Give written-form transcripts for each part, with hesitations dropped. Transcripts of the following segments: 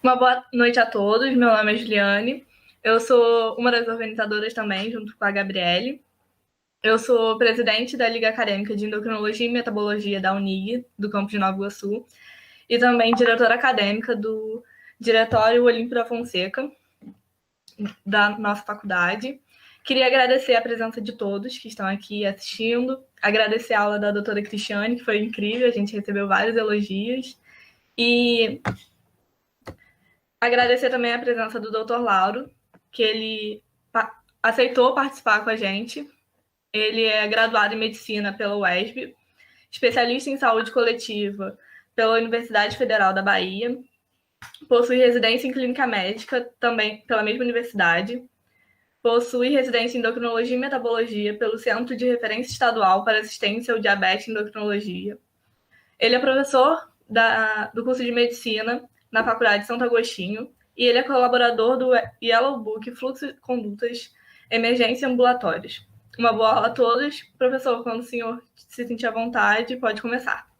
Uma boa noite a todos. Meu nome é Juliane. Eu sou uma das organizadoras também, junto com a Gabriele. Eu sou presidente da Liga Acadêmica de Endocrinologia e Metabologia da UNIG, do campus de Nova Iguaçu, e também diretora acadêmica do Diretório Olímpio da Fonseca, da nossa faculdade. Queria agradecer a presença de todos que estão aqui assistindo, agradecer a aula da doutora Cristiane, que foi incrível, a gente recebeu vários elogios, e agradecer também a presença do Dr. Lauro, que ele aceitou participar com a gente. Ele é graduado em medicina pela UESB, especialista em saúde coletiva pela Universidade Federal da Bahia, possui residência em clínica médica também pela mesma universidade, possui residência em endocrinologia e metabologia pelo Centro de Referência Estadual para Assistência ao Diabetes e Endocrinologia. Ele é professor do curso de medicina na Faculdade de Santo Agostinho e ele é colaborador do Yellow Book Fluxo de Condutas Emergência e Ambulatórios. Uma boa aula a todos. Professor, quando o senhor se sentir à vontade, pode começar.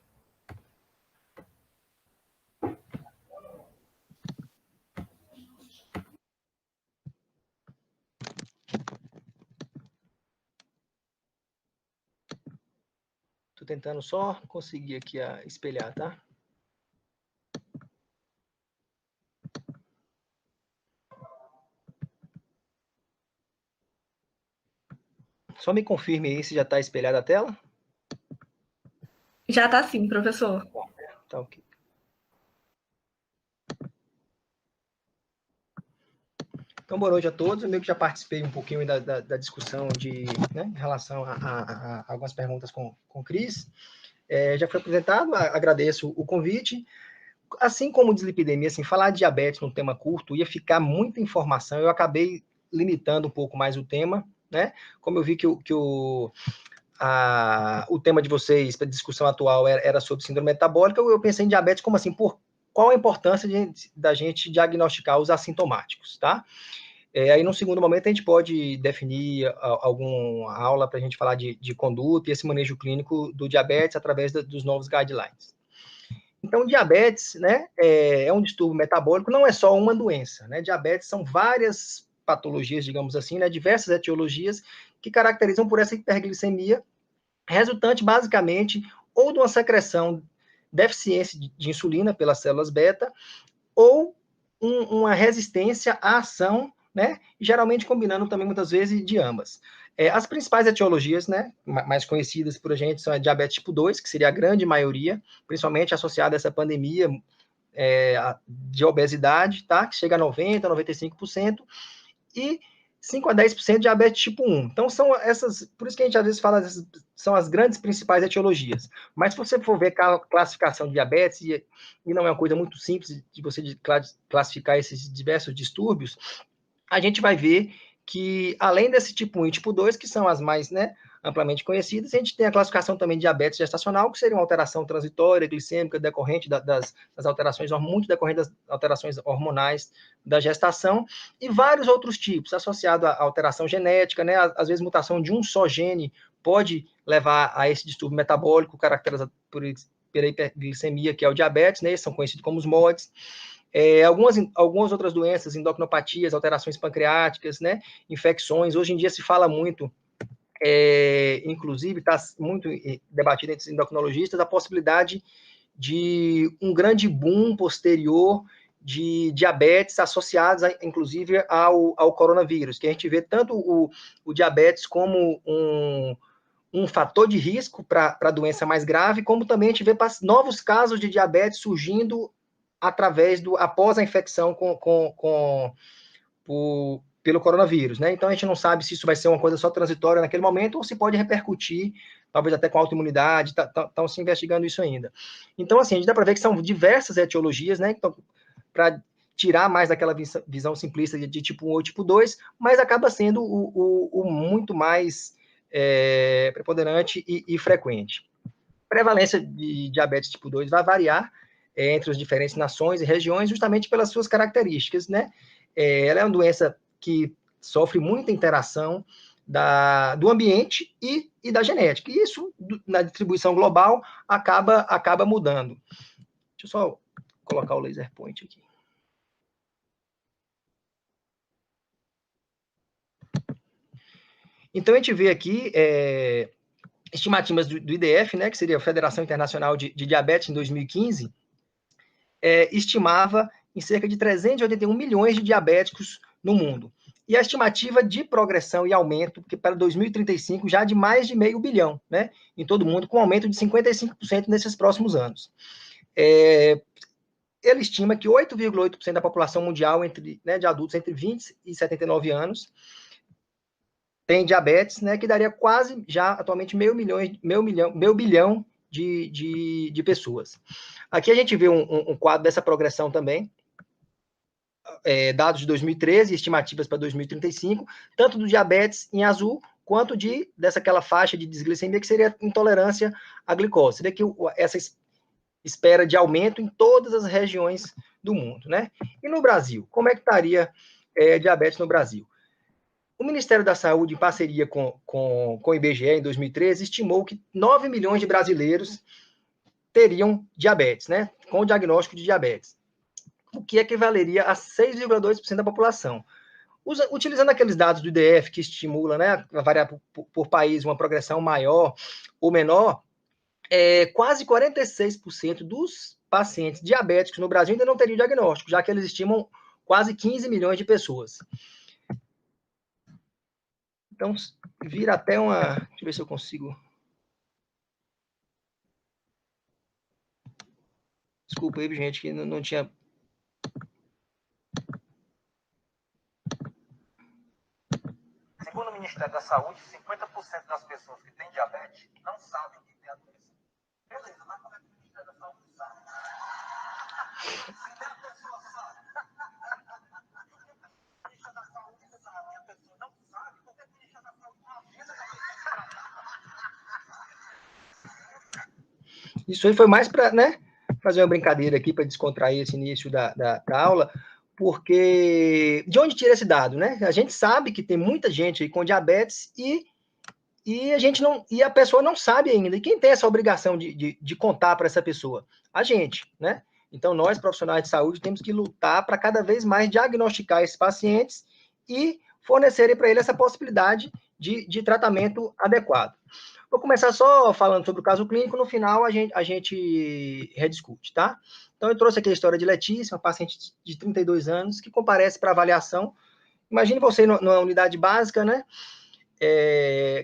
Estou tentando só conseguir aqui espelhar, tá? Só me confirme aí se já está espelhada a tela. Já está sim, professor. Tá ok. Então, boa noite a todos. Eu meio que já participei um pouquinho da discussão em relação a algumas perguntas com o Cris. Já foi apresentado, agradeço o convite. Assim como dislipidemia, assim, falar de diabetes num tema curto ia ficar muita informação, eu acabei limitando um pouco mais o tema, né? Como eu vi que o tema de vocês, para a discussão atual, era sobre síndrome metabólica, eu pensei em diabetes como assim, qual a importância da gente diagnosticar os assintomáticos, tá? Aí, num segundo momento, a gente pode definir alguma aula para a gente falar de conduta e esse manejo clínico do diabetes através dos novos guidelines. Então, diabetes, né, é um distúrbio metabólico, não é só uma doença, né? Diabetes são várias patologias, digamos assim, né, diversas etiologias que caracterizam por essa hiperglicemia, resultante, basicamente, ou de uma secreção deficiência de insulina pelas células beta, ou uma resistência à ação, né? Geralmente combinando também, muitas vezes, de ambas. As principais etiologias, né, mais conhecidas por a gente, são a diabetes tipo 2, que seria a grande maioria, principalmente associada a essa pandemia de obesidade, tá? Que chega a 90%, 95%, e 5 a 10% de diabetes tipo 1. Então, são essas, por isso que a gente às vezes fala, são as grandes principais etiologias. Mas se você for ver a classificação de diabetes, e não é uma coisa muito simples de você classificar esses diversos distúrbios, a gente vai ver que, além desse tipo 1 e tipo 2, que são as mais, né, amplamente conhecidas, a gente tem a classificação também de diabetes gestacional, que seria uma alteração transitória, glicêmica, decorrente das alterações, muito decorrente das alterações hormonais da gestação, e vários outros tipos, associado à alteração genética, né, às vezes mutação de um só gene pode levar a esse distúrbio metabólico, caracterizado pela hiperglicemia, que é o diabetes, né, são conhecidos como os MODs. Algumas outras doenças, endocrinopatias, alterações pancreáticas, né, infecções. Hoje em dia se fala muito, inclusive está muito debatido entre os endocrinologistas, a possibilidade de um grande boom posterior de diabetes associados, inclusive, ao coronavírus, que a gente vê tanto o diabetes como um fator de risco para a doença mais grave, como também a gente vê novos casos de diabetes surgindo após a infecção pelo coronavírus, né? Então, a gente não sabe se isso vai ser uma coisa só transitória naquele momento ou se pode repercutir, talvez até com autoimunidade, estão se investigando isso ainda. Então, assim, a gente dá para ver que são diversas etiologias, né? Então, para tirar mais daquela visão simplista de tipo 1 ou tipo 2, mas acaba sendo o muito mais preponderante e frequente. A prevalência de diabetes tipo 2 vai variar entre as diferentes nações e regiões, justamente pelas suas características, né? Ela é uma doença que sofre muita interação do ambiente e da genética. E isso, na distribuição global, acaba mudando. Deixa eu só colocar o laser point aqui. Então, a gente vê aqui estimativas do IDF, né, que seria a Federação Internacional de Diabetes, em 2015, estimava em cerca de 381 milhões de diabéticos no mundo. E a estimativa de progressão e aumento, que para 2035, já de mais de 500 milhão, né, em todo o mundo, com aumento de 55% nesses próximos anos. Ele estima que 8,8% da população mundial de adultos entre 20 e 79 anos tem diabetes, né, que daria quase, já atualmente, meio bilhão de pessoas. Aqui a gente vê um quadro dessa progressão também, dados de 2013, estimativas para 2035, tanto do diabetes em azul, quanto dessa faixa de desglicemia, que seria intolerância à glicose. Você vê que essa espera de aumento em todas as regiões do mundo, né? E no Brasil, como é que estaria diabetes no Brasil? O Ministério da Saúde, em parceria com o IBGE, em 2013, estimou que 9 milhões de brasileiros teriam diabetes, né? Com o diagnóstico de diabetes, o que equivaleria a 6,2% da população. Utilizando aqueles dados do IDF, que estimula, né, a variar por país uma progressão maior ou menor, quase 46% dos pacientes diabéticos no Brasil ainda não teriam diagnóstico, já que eles estimam quase 15 milhões de pessoas. Então, vira até uma... Deixa eu ver se eu consigo... Desculpa aí, gente, que não tinha... Segundo o Ministério da Saúde, 50% das pessoas que têm diabetes não sabem que tem a doença. Beleza, mas como é que o Ministério da Saúde sabe? Se a pessoa sabe. O Ministério da Saúde sabe, a pessoa não sabe, por que o Ministério da Saúde não avisa que Isso aí foi mais para, né, fazer uma brincadeira aqui, para descontrair esse início da aula, porque de onde tira esse dado, né? A gente sabe que tem muita gente aí com diabetes e a pessoa não sabe ainda. E quem tem essa obrigação de contar para essa pessoa? A gente, né? Então, nós, profissionais de saúde, temos que lutar para cada vez mais diagnosticar esses pacientes e fornecerem para ele essa possibilidade de tratamento adequado. Vou começar só falando sobre o caso clínico, no final a gente rediscute, tá? Então, eu trouxe aqui a história de Letícia, uma paciente de 32 anos, que comparece para avaliação. Imagine você numa unidade básica, né?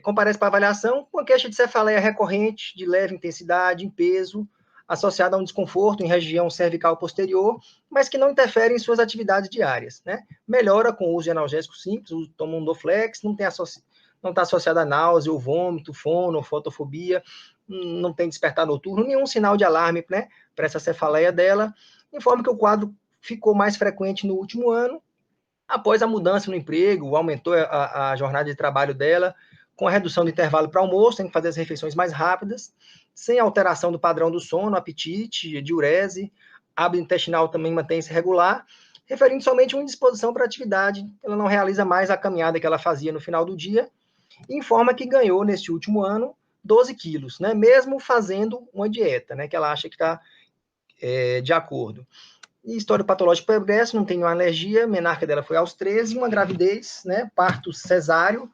Comparece para avaliação com a queixa de cefaleia recorrente, de leve intensidade, em peso, associada a um desconforto em região cervical posterior, mas que não interfere em suas atividades diárias, né? Melhora com o uso de analgésicos simples, toma um Doflex, não está associada a náusea, ou vômito, fono, fotofobia, não tem despertar noturno, nenhum sinal de alarme, né, para essa cefaleia dela. Informa que o quadro ficou mais frequente no último ano, após a mudança no emprego, aumentou a jornada de trabalho dela, com a redução do intervalo para almoço, tem que fazer as refeições mais rápidas, sem alteração do padrão do sono, apetite, diurese, hábito intestinal também mantém-se regular, referindo somente uma indisposição para a atividade, ela não realiza mais a caminhada que ela fazia no final do dia, e informa que ganhou, neste último ano, 12 quilos, né, mesmo fazendo uma dieta, né, que ela acha que está de acordo. E história patológica progresso, não tem uma alergia, a menarca dela foi aos 13, uma gravidez, né, parto cesáreo,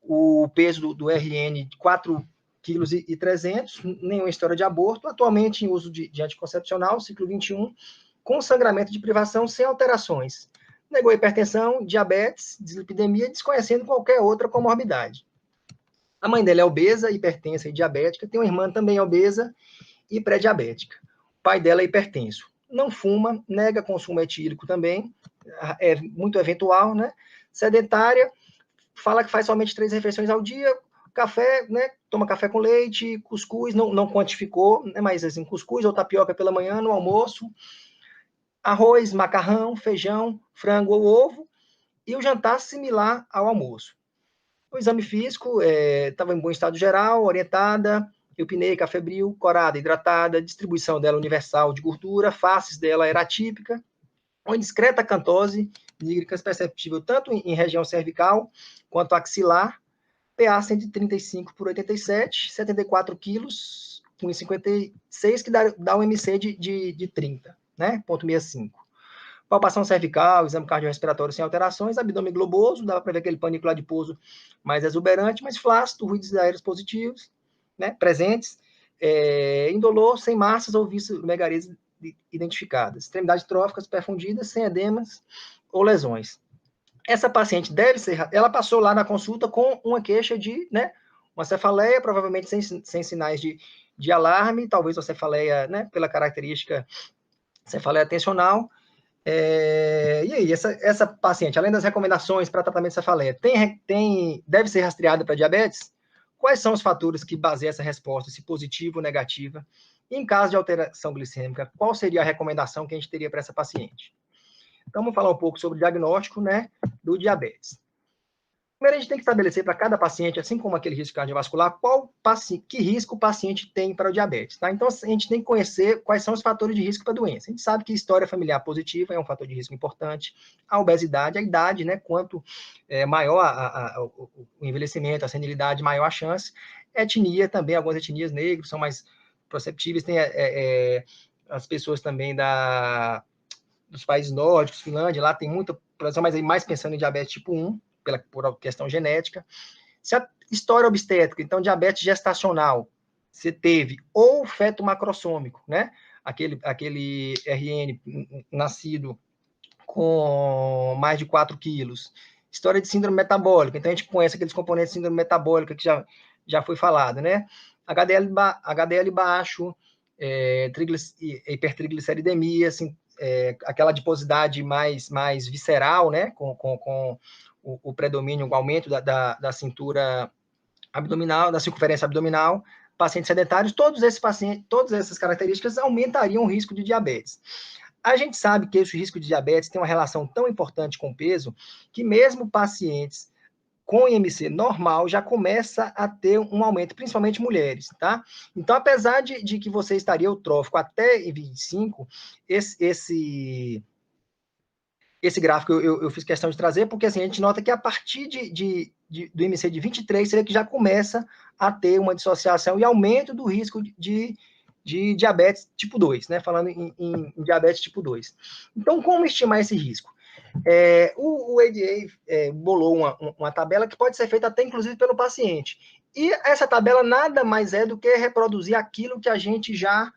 o peso do RN 4,3 kg, nenhuma história de aborto, atualmente em uso de anticoncepcional, ciclo 21, com sangramento de privação sem alterações. Negou hipertensão, diabetes, dislipidemia, desconhecendo qualquer outra comorbidade. A mãe dela é obesa, hipertensa e diabética, tem uma irmã também obesa e pré-diabética. O pai dela é hipertenso. Não fuma, nega consumo etílico também, é muito eventual, né? Sedentária, fala que faz somente 3 refeições ao dia, café, né? Toma café com leite, cuscuz, não quantificou, né? Mas assim, cuscuz ou tapioca pela manhã, no almoço, arroz, macarrão, feijão, frango ou ovo, e o jantar similar ao almoço. O exame físico estava em bom estado geral, orientada, eupneica, febril, corada, hidratada, distribuição dela universal de gordura, faces dela era atípica, uma discreta acantose nígricas perceptível tanto em região cervical quanto axilar, PA 135/87, 74 quilos, 1,56, que dá um MC de 30, né? 0,65. Palpação cervical, exame cardiorrespiratório sem alterações, abdômen globoso, dá para ver aquele pânico adiposo mais exuberante, mas flácido, ruídos aéreos positivos, né, presentes, indolor, sem massas ou visceromegalias identificadas, extremidades tróficas perfundidas, sem edemas ou lesões. Essa paciente ela passou lá na consulta com uma queixa de, né, uma cefaleia, provavelmente sem sinais de alarme, talvez uma cefaleia, né, pela característica cefaleia tensional. E aí, essa paciente, além das recomendações para tratamento de cefaleia, deve ser rastreada para diabetes? Quais são os fatores que baseiam essa resposta, se positiva ou negativa? E em caso de alteração glicêmica, qual seria a recomendação que a gente teria para essa paciente? Então, vamos falar um pouco sobre o diagnóstico, né, do diabetes. Primeiro, a gente tem que estabelecer para cada paciente, assim como aquele risco cardiovascular, que risco o paciente tem para o diabetes. Tá? Então, a gente tem que conhecer quais são os fatores de risco para a doença. A gente sabe que história familiar positiva é um fator de risco importante, a obesidade, a idade, né, quanto maior o envelhecimento, a senilidade, maior a chance. Etnia também, algumas etnias negras são mais perceptíveis, tem as pessoas também dos países nórdicos, Finlândia, lá tem muita população, mas aí mais pensando em diabetes tipo 1, por questão genética. Se a história obstétrica, então diabetes gestacional, você teve, ou feto macrossômico, né? Aquele RN nascido com mais de 4 quilos. História de síndrome metabólica, então a gente conhece aqueles componentes de síndrome metabólica que já foi falado, né? HDL baixo, hipertrigliceridemia, assim, aquela adiposidade mais visceral, né? Com o predomínio, o aumento da cintura abdominal, da circunferência abdominal, pacientes sedentários, todas essas características aumentariam o risco de diabetes. A gente sabe que esse risco de diabetes tem uma relação tão importante com o peso, que mesmo pacientes com IMC normal já começa a ter um aumento, principalmente mulheres, tá? Então, apesar de que você estaria eutrófico até 25, esse gráfico eu fiz questão de trazer, porque assim, a gente nota que a partir do IMC de 23, seria que já começa a ter uma dissociação e aumento do risco de diabetes tipo 2, né? Falando em diabetes tipo 2. Então, como estimar esse risco? O ADA bolou uma tabela que pode ser feita até, inclusive, pelo paciente. E essa tabela nada mais é do que reproduzir aquilo que a gente já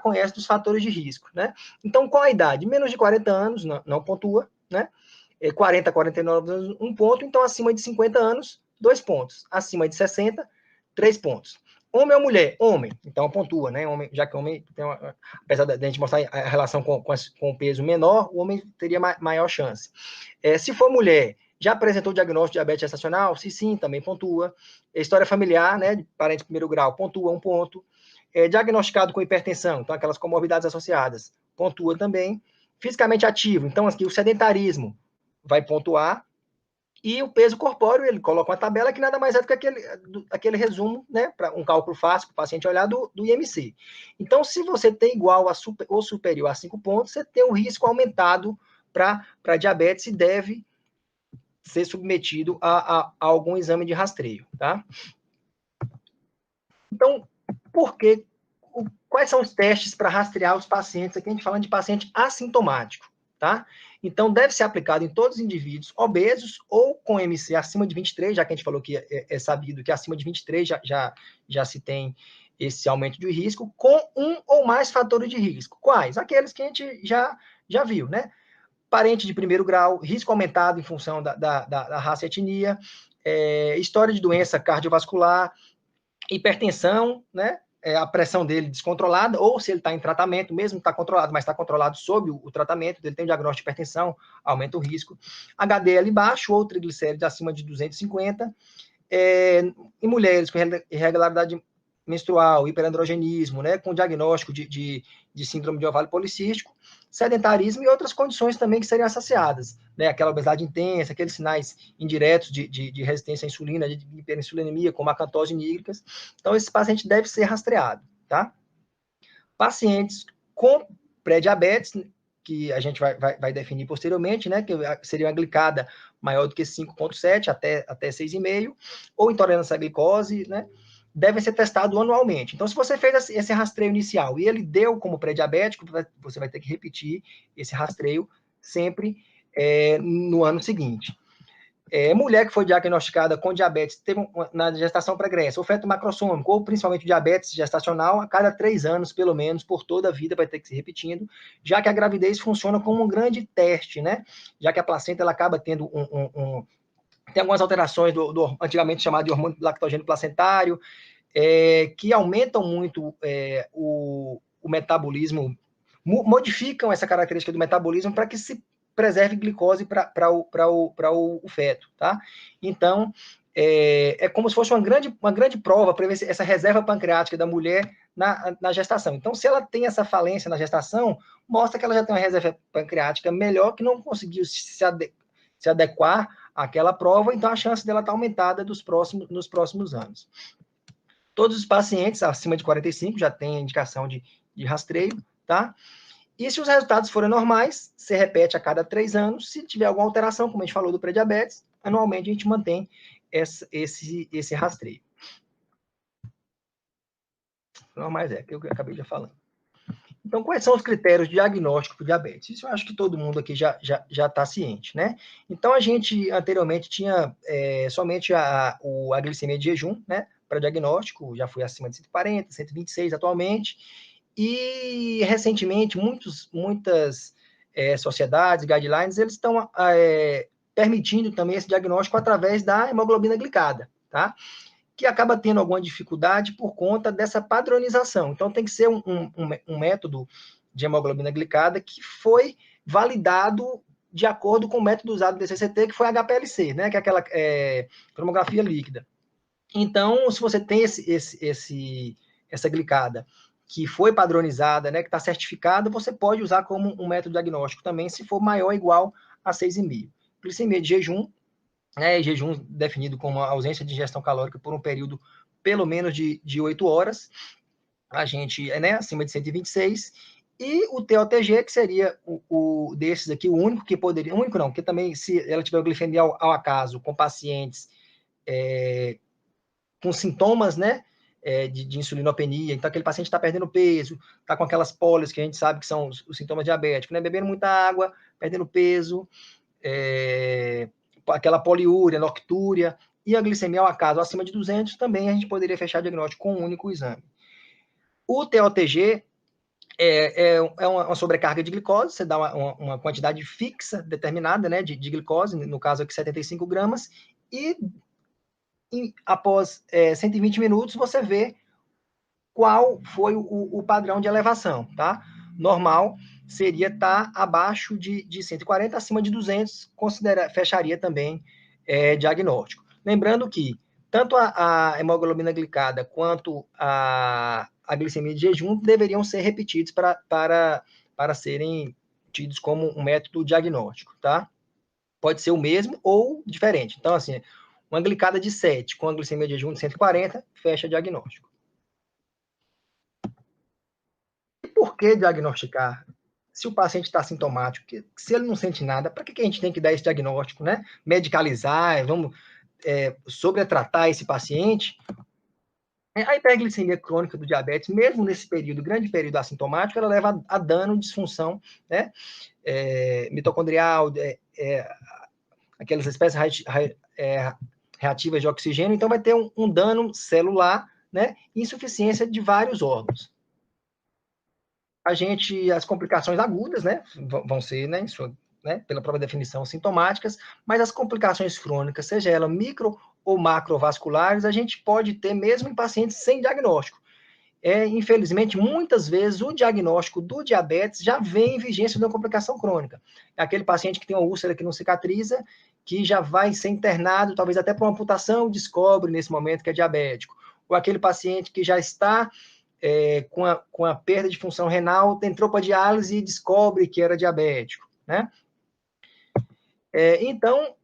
conhece dos fatores de risco, né? Então, qual a idade? Menos de 40 anos, não pontua, né? 40 a 49 anos, 1 ponto. Então, acima de 50 anos, 2 pontos. Acima de 60, 3 pontos. Homem ou mulher? Homem. Então, pontua, né? Homem, já que o homem tem apesar de a gente mostrar a relação com o peso menor, o homem teria maior chance. Se for mulher, já apresentou diagnóstico de diabetes gestacional? Se sim, também pontua. História familiar, né? De parente de primeiro grau, pontua 1 ponto. Diagnosticado com hipertensão, então aquelas comorbidades associadas, pontua também. Fisicamente ativo, então aqui o sedentarismo vai pontuar. E o peso corpóreo, ele coloca uma tabela que nada mais é do que aquele resumo, né, para um cálculo fácil para o paciente olhar do IMC. Então, se você tem igual ou superior a 5 pontos, você tem um risco aumentado para diabetes e deve ser submetido a algum exame de rastreio, tá? Então, quais são os testes para rastrear os pacientes? Aqui a gente falando de paciente assintomático, tá? Então, deve ser aplicado em todos os indivíduos obesos ou com MC acima de 23, já que a gente falou que é sabido que acima de 23 já se tem esse aumento de risco, com um ou mais fatores de risco. Quais? Aqueles que a gente já viu, né? Parente de primeiro grau, risco aumentado em função da raça e etnia, história de doença cardiovascular, hipertensão, né? A pressão dele descontrolada, ou se ele está em tratamento, mesmo está controlado, mas está controlado sob o tratamento, ele tem um diagnóstico de hipertensão, aumenta o risco. HDL baixo ou triglicéridos acima de 250. Em mulheres com irregularidade menstrual, hiperandrogenismo, né, com diagnóstico de síndrome de ovário policístico, sedentarismo e outras condições também que seriam associadas, né, aquela obesidade intensa, aqueles sinais indiretos de resistência à insulina, de hiperinsulinemia, como acantose nígricas. Então, esse paciente deve ser rastreado, tá? Pacientes com pré-diabetes, que a gente vai definir posteriormente, né, que seria uma glicada maior do que 5,7 até 6,5, ou intolerância à glicose, né, devem ser testados anualmente. Então, se você fez esse rastreio inicial e ele deu como pré-diabético, você vai ter que repetir esse rastreio sempre no ano seguinte. Mulher que foi diagnosticada com diabetes, teve na gestação pregressa, ou feto macrossômico, ou principalmente diabetes gestacional, a cada 3 anos, pelo menos, por toda a vida, vai ter que se repetindo, já que a gravidez funciona como um grande teste, né? Já que a placenta ela acaba tendo tem algumas alterações do antigamente chamado de hormônio lactogênio placentário, que aumentam muito o metabolismo, modificam essa característica do metabolismo para que se preserve glicose para o feto, tá? Então, é como se fosse uma grande prova para ver essa reserva pancreática da mulher na gestação. Então, se ela tem essa falência na gestação, mostra que ela já tem uma reserva pancreática melhor, que não conseguiu se adequar àquela prova, então a chance dela está aumentada nos próximos anos. Todos os pacientes acima de 45 já têm a indicação de rastreio, tá? E se os resultados forem normais, se repete a cada 3 anos. Se tiver alguma alteração, como a gente falou do pré-diabetes, anualmente a gente mantém esse rastreio. Normais que eu acabei de falar. Então, quais são os critérios de diagnóstico para diabetes? Isso eu acho que todo mundo aqui já está ciente, né? Então, a gente anteriormente tinha somente a glicemia de jejum, né? Para diagnóstico, já foi acima de 140, 126 atualmente. E, recentemente, muitas sociedades, guidelines, eles estão permitindo também esse diagnóstico através da hemoglobina glicada, tá? Que acaba tendo alguma dificuldade por conta dessa padronização. Então, tem que ser um método de hemoglobina glicada que foi validado de acordo com o método usado do DCCT, que foi HPLC, né? Que é aquela cromografia líquida. Então, se você tem essa glicada que foi padronizada, né, que está certificada, você pode usar como um método diagnóstico também, se for maior ou igual a 6,5. Glicemia de jejum, jejum definido como a ausência de ingestão calórica por um período pelo menos de 8 horas, a gente acima de 126, e o TOTG, que seria o desses aqui, o único que poderia, único não, porque também se ela tiver glicemia ao acaso com pacientes com sintomas, né, de insulinopenia, então aquele paciente está perdendo peso, está com aquelas pólios que a gente sabe que são os sintomas diabéticos, né, bebendo muita água, perdendo peso, aquela poliúria, noctúria, e a glicemia ao acaso acima de 200, também a gente poderia fechar diagnóstico com um único exame. O TOTG é uma sobrecarga de glicose, você dá uma quantidade fixa, determinada, né, de glicose, no caso aqui 75 gramas, e após 120 minutos você vê qual foi o padrão de elevação, tá? Normal seria estar abaixo de 140, acima de 200, fecharia também diagnóstico. Lembrando que tanto a hemoglobina glicada quanto a glicemia de jejum deveriam ser repetidos para serem tidos como um método diagnóstico, tá? Pode ser o mesmo ou diferente. Então, assim, uma glicada de 7 com a glicemia de jejum de 140, fecha diagnóstico. E por que diagnosticar? Se o paciente está sintomático, se ele não sente nada, para que a gente tem que dar esse diagnóstico, né? Medicalizar, vamos sobretratar esse paciente. A hiperglicemia crônica do diabetes, mesmo nesse período, grande período assintomático, ela leva a dano, disfunção, né? Mitocondrial, aquelas espécies reativas de oxigênio, então vai ter um dano celular, né? Insuficiência de vários órgãos. As complicações agudas, né? Vão ser, né? Pela própria definição, sintomáticas, mas as complicações crônicas, seja ela micro ou macrovasculares, a gente pode ter mesmo em pacientes sem diagnóstico. Infelizmente, muitas vezes, o diagnóstico do diabetes já vem em vigência de uma complicação crônica. É aquele paciente que tem uma úlcera que não cicatriza, que já vai ser internado, talvez até por uma amputação, descobre nesse momento que é diabético. Ou aquele paciente que já está com a perda de função renal, entrou para diálise e descobre que era diabético, né? Então,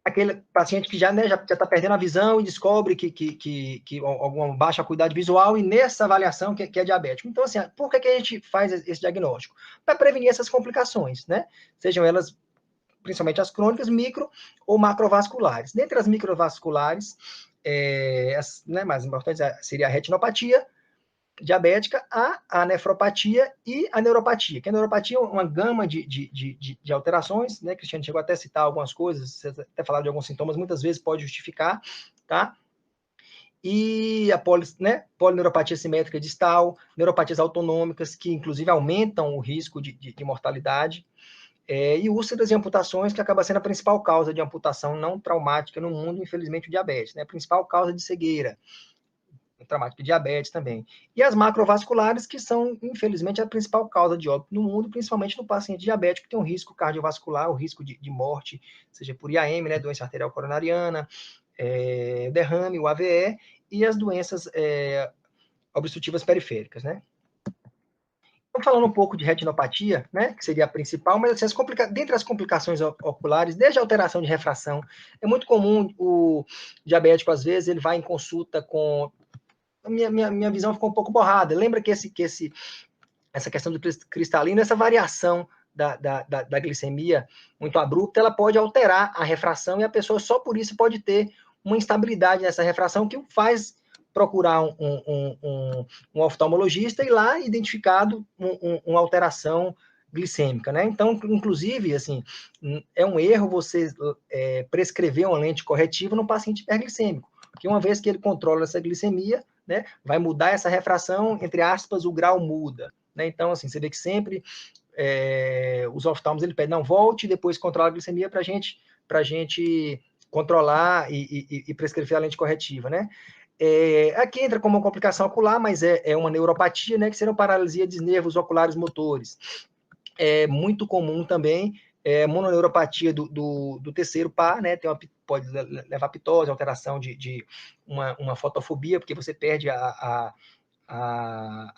aquele paciente que já está perdendo a visão e descobre que alguma baixa acuidade visual, e nessa avaliação que é diabético. Então, assim, por que a gente faz esse diagnóstico? Para prevenir essas complicações, né? Sejam elas, principalmente as crônicas, micro ou macrovasculares. Dentre as microvasculares, né, mais importante seria a retinopatia diabética, a nefropatia e a neuropatia. Que a neuropatia é uma gama de alterações, né? Cristiano chegou até a citar algumas coisas, até falar de alguns sintomas, muitas vezes pode justificar, tá? E a polineuropatia simétrica distal, neuropatias autonômicas, que inclusive aumentam o risco de mortalidade, e úlceras e amputações, que acaba sendo a principal causa de amputação não traumática no mundo, infelizmente, o diabetes, né? A principal causa de cegueira traumática, diabetes também. E as macrovasculares, que são, infelizmente, a principal causa de óbito no mundo, principalmente no paciente diabético, que tem um risco cardiovascular, o risco de morte, seja por IAM, né, doença arterial coronariana, derrame, o AVE, e as doenças obstrutivas periféricas, né? Então, falando um pouco de retinopatia, né, que seria a principal, mas assim, dentre as complicações oculares, desde a alteração de refração, é muito comum o diabético, às vezes, ele vai em consulta com... Minha visão ficou um pouco borrada. Lembra que essa questão do cristalino, essa variação da glicemia muito abrupta, ela pode alterar a refração e a pessoa só por isso pode ter uma instabilidade nessa refração que o faz procurar um oftalmologista e lá identificado uma alteração glicêmica, né? Então, inclusive, assim, é um erro você prescrever uma lente corretiva no paciente hiperglicêmico, porque uma vez que ele controla essa glicemia, né, vai mudar essa refração, entre aspas, o grau muda, né? Então, assim, você vê que sempre os oftalmos, ele pede, não, volte e depois controla a glicemia para a gente controlar e prescrever a lente corretiva, né? Aqui entra como uma complicação ocular, mas é uma neuropatia, né, que seria uma paralisia dos nervos oculares motores. É muito comum também mononeuropatia do terceiro par, né, pode levar a pitose, alteração de uma fotofobia, porque você perde a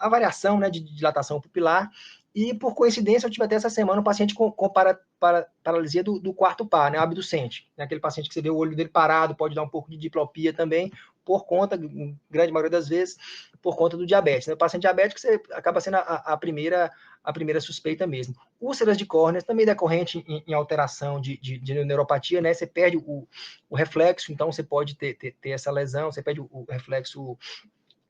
variação, né, de dilatação pupilar. E, por coincidência, eu tive até essa semana um paciente com paralisia do quarto par, né, abducente. Né, aquele paciente que você vê o olho dele parado, pode dar um pouco de diplopia também, por conta, em grande maioria das vezes, por conta do diabetes. Né? O paciente diabético você acaba sendo a primeira suspeita mesmo. Úlceras de córneas, também decorrente em alteração de neuropatia, né? Você perde o reflexo, então você pode ter essa lesão, você perde o reflexo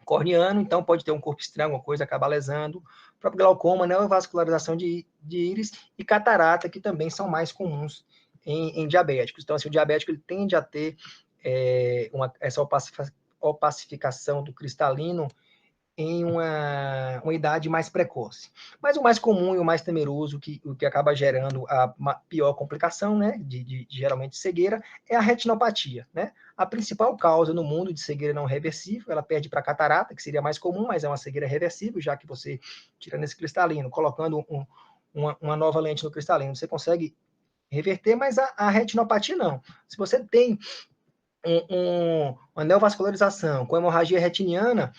corneano, então pode ter um corpo estranho, alguma coisa, acabar lesando. O próprio glaucoma, neovascularização de íris e catarata, que também são mais comuns em diabéticos. Então, assim, o diabético ele tende a ter essa opacificação do cristalino em uma idade mais precoce. Mas o mais comum e o mais temeroso, o que acaba gerando a pior complicação, né, de geralmente cegueira, é a retinopatia, né? A principal causa no mundo de cegueira não reversível, ela perde para catarata, que seria mais comum, mas é uma cegueira reversível, já que você, tirando esse cristalino, colocando uma nova lente no cristalino, você consegue reverter, mas a retinopatia não. Se você tem uma neovascularização com hemorragia retiniana,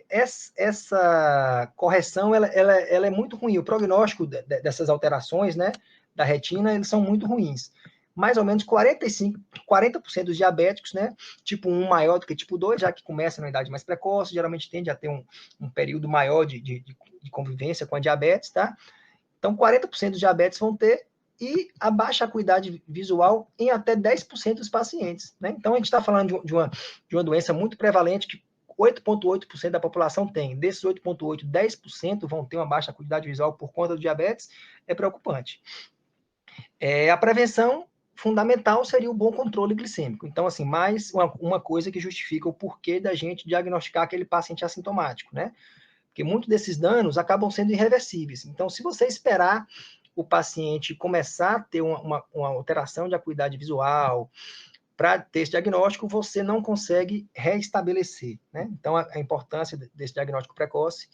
essa correção ela é muito ruim. O prognóstico dessas alterações, né, da retina, eles são muito ruins. Mais ou menos 40% dos diabéticos, né, tipo 1 maior do que tipo 2, já que começa na idade mais precoce, geralmente tende a ter um período maior de convivência com a diabetes, tá? Então, 40% dos diabetes vão ter, e a baixa acuidade visual em até 10% dos pacientes, né? Então, a gente está falando de uma doença muito prevalente que 8,8% da população tem. Desses 8,8%, 10% vão ter uma baixa acuidade visual por conta do diabetes. É preocupante. A prevenção fundamental seria o bom controle glicêmico. Então, assim, mais uma coisa que justifica o porquê da gente diagnosticar aquele paciente assintomático, né? Porque muitos desses danos acabam sendo irreversíveis. Então, se você esperar o paciente começar a ter uma alteração de acuidade visual, para ter esse diagnóstico, você não consegue reestabelecer, né? Então, a importância desse diagnóstico precoce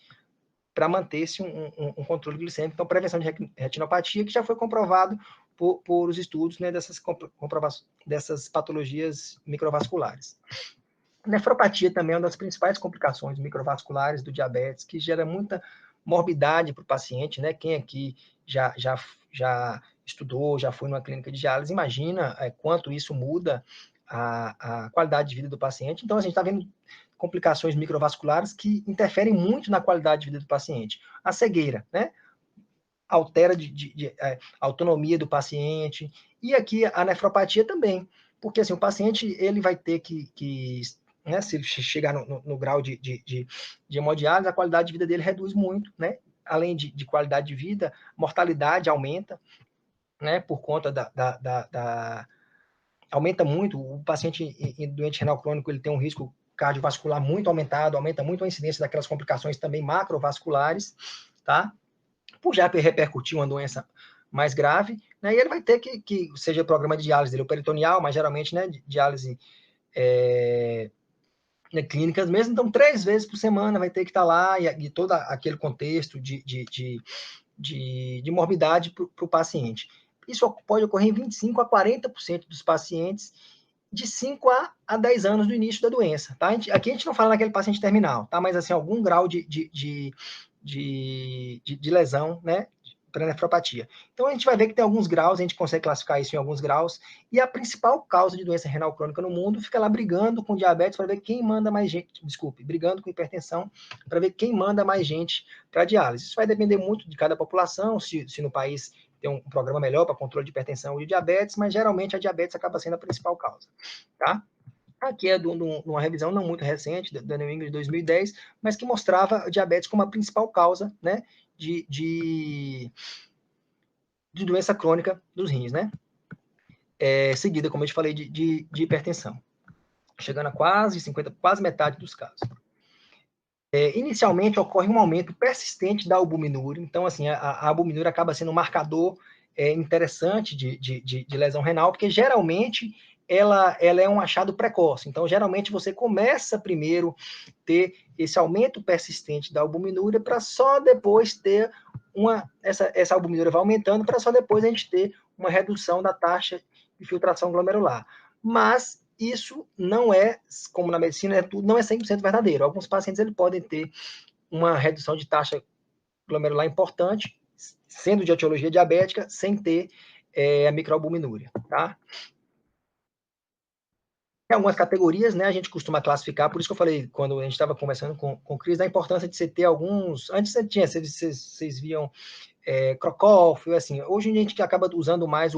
para manter-se um controle glicêmico. Então, prevenção de retinopatia, que já foi comprovado por os estudos, né, dessas patologias microvasculares. Nefropatia também é uma das principais complicações microvasculares do diabetes, que gera muita morbidade para o paciente, né? Quem aqui já estudou, já foi numa clínica de diálise, imagina quanto isso muda a qualidade de vida do paciente. Então, a gente está vendo complicações microvasculares que interferem muito na qualidade de vida do paciente. A cegueira, né? Altera a autonomia do paciente. E aqui a nefropatia também. Porque, assim, o paciente, ele vai ter né, se ele chegar no grau de hemodiálise, a qualidade de vida dele reduz muito, né? Além de qualidade de vida, mortalidade aumenta, né? Por conta aumenta muito, o paciente doente renal crônico, ele tem um risco cardiovascular muito aumentado, aumenta muito a incidência daquelas complicações também macrovasculares, tá? Por já repercutir uma doença mais grave, né? E ele vai ter que seja o programa de diálise dele, o peritoneal, mas geralmente, né, diálise clínicas mesmo, então 3 vezes por semana vai ter que estar lá, e todo aquele contexto de morbidade para o paciente. Isso pode ocorrer em 25% a 40% dos pacientes de 5 a 10 anos do início da doença, tá? Aqui a gente não fala naquele paciente terminal, tá? Mas, assim, algum grau de lesão, né? Para nefropatia. Então, a gente vai ver que tem alguns graus, a gente consegue classificar isso em alguns graus, e a principal causa de doença renal crônica no mundo fica lá brigando com diabetes para ver quem manda mais gente, brigando com hipertensão para ver quem manda mais gente para diálise. Isso vai depender muito de cada população, se no país tem um programa melhor para controle de hipertensão e de diabetes, mas geralmente a diabetes acaba sendo a principal causa, tá? Aqui é de uma revisão não muito recente, da New England de 2010, mas que mostrava a diabetes como a principal causa, né, de doença crônica dos rins, né? Seguida, como eu te falei, de hipertensão, chegando a quase metade dos casos. Inicialmente ocorre um aumento persistente da albuminúria, então, assim, a albuminúria acaba sendo um marcador interessante de lesão renal, porque geralmente ela é um achado precoce. Então, geralmente você começa primeiro a ter esse aumento persistente da albuminúria para só depois ter essa albuminúria vai aumentando para só depois a gente ter uma redução da taxa de filtração glomerular. Mas isso não é, como na medicina, não é 100% verdadeiro. Alguns pacientes eles podem ter uma redução de taxa glomerular importante, sendo de etiologia diabética, sem ter a microalbuminúria, tá? Tem algumas categorias, né, a gente costuma classificar, por isso que eu falei, quando a gente estava conversando com o Cris, da importância de você ter alguns, antes você tinha, vocês viam Crocófilo, assim, hoje a gente acaba usando mais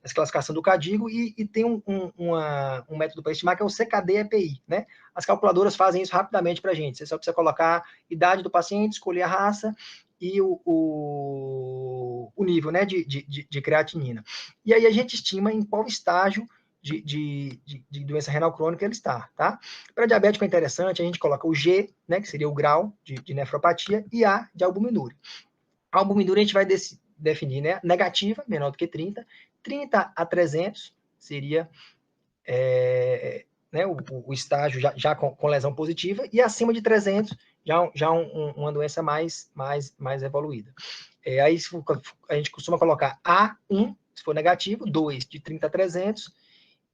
essa classificação do CADIGO e tem um método para estimar que é o CKD-EPI, né? As calculadoras fazem isso rapidamente para a gente, você só precisa colocar a idade do paciente, escolher a raça e o nível, né, de creatinina. E aí a gente estima em qual estágio de doença renal crônica ele está, tá? Para diabético é interessante, a gente coloca o G, né, que seria o grau de nefropatia, e A de albuminúria. A albuminúria a gente vai definir, né, negativa, menor do que 30, 30 a 300 seria né, o estágio já com lesão positiva, e acima de 300 já uma doença mais evoluída. Aí a gente costuma colocar A1, se for negativo, 2 de 30 a 300,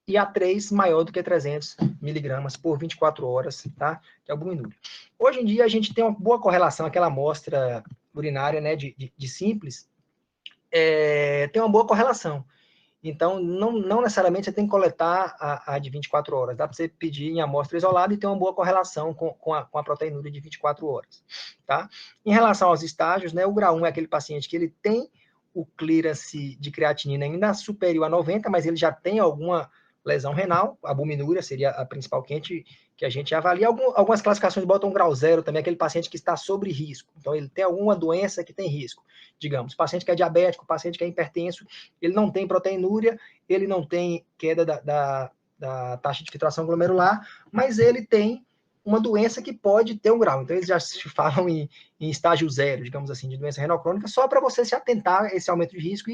e A3 maior do que 300 miligramas por 24 horas, tá? De albuminúria. Hoje em dia, a gente tem uma boa correlação, aquela amostra urinária, né, de simples, tem uma boa correlação. Então, não necessariamente você tem que coletar a de 24 horas. Dá para você pedir em amostra isolada e ter uma boa correlação com a proteinúria de 24 horas, tá? Em relação aos estágios, né, o grau 1 é aquele paciente que ele tem o clearance de creatinina ainda superior a 90, mas ele já tem alguma lesão renal, a albuminúria seria a principal que a gente avalia. Algumas classificações botam um grau 0 também, aquele paciente que está sob risco. Então, ele tem alguma doença que tem risco. Digamos, paciente que é diabético, paciente que é hipertenso, ele não tem proteinúria, ele não tem queda da taxa de filtração glomerular, mas ele tem uma doença que pode ter um grau. Então, eles já se falam em estágio 0, digamos assim, de doença renal crônica, só para você se atentar a esse aumento de risco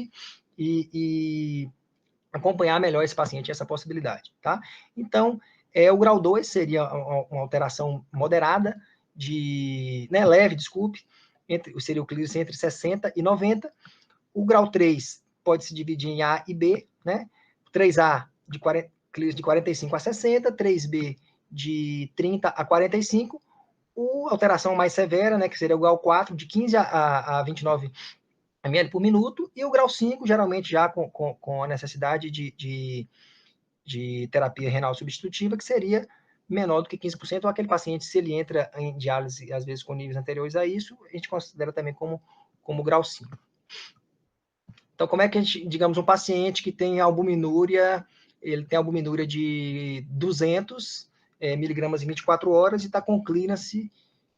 e acompanhar melhor esse paciente, essa possibilidade, tá? Então, o grau 2 seria uma alteração moderada, leve, desculpe, seria o clearance entre 60 e 90. O grau 3 pode se dividir em A e B, né? 3A clearance de 45 a 60, 3B de 30 a 45, a alteração mais severa, né, que seria o grau 4, de 15 a 29 ml por minuto, e o grau 5, geralmente já com a necessidade de terapia renal substitutiva, que seria menor do que 15%, ou aquele paciente, se ele entra em diálise, às vezes com níveis anteriores a isso, a gente considera também como grau 5. Então, como é que a gente, digamos, um paciente que tem albuminúria ele tem albuminúria de 200 miligramas em 24 horas e está com clearance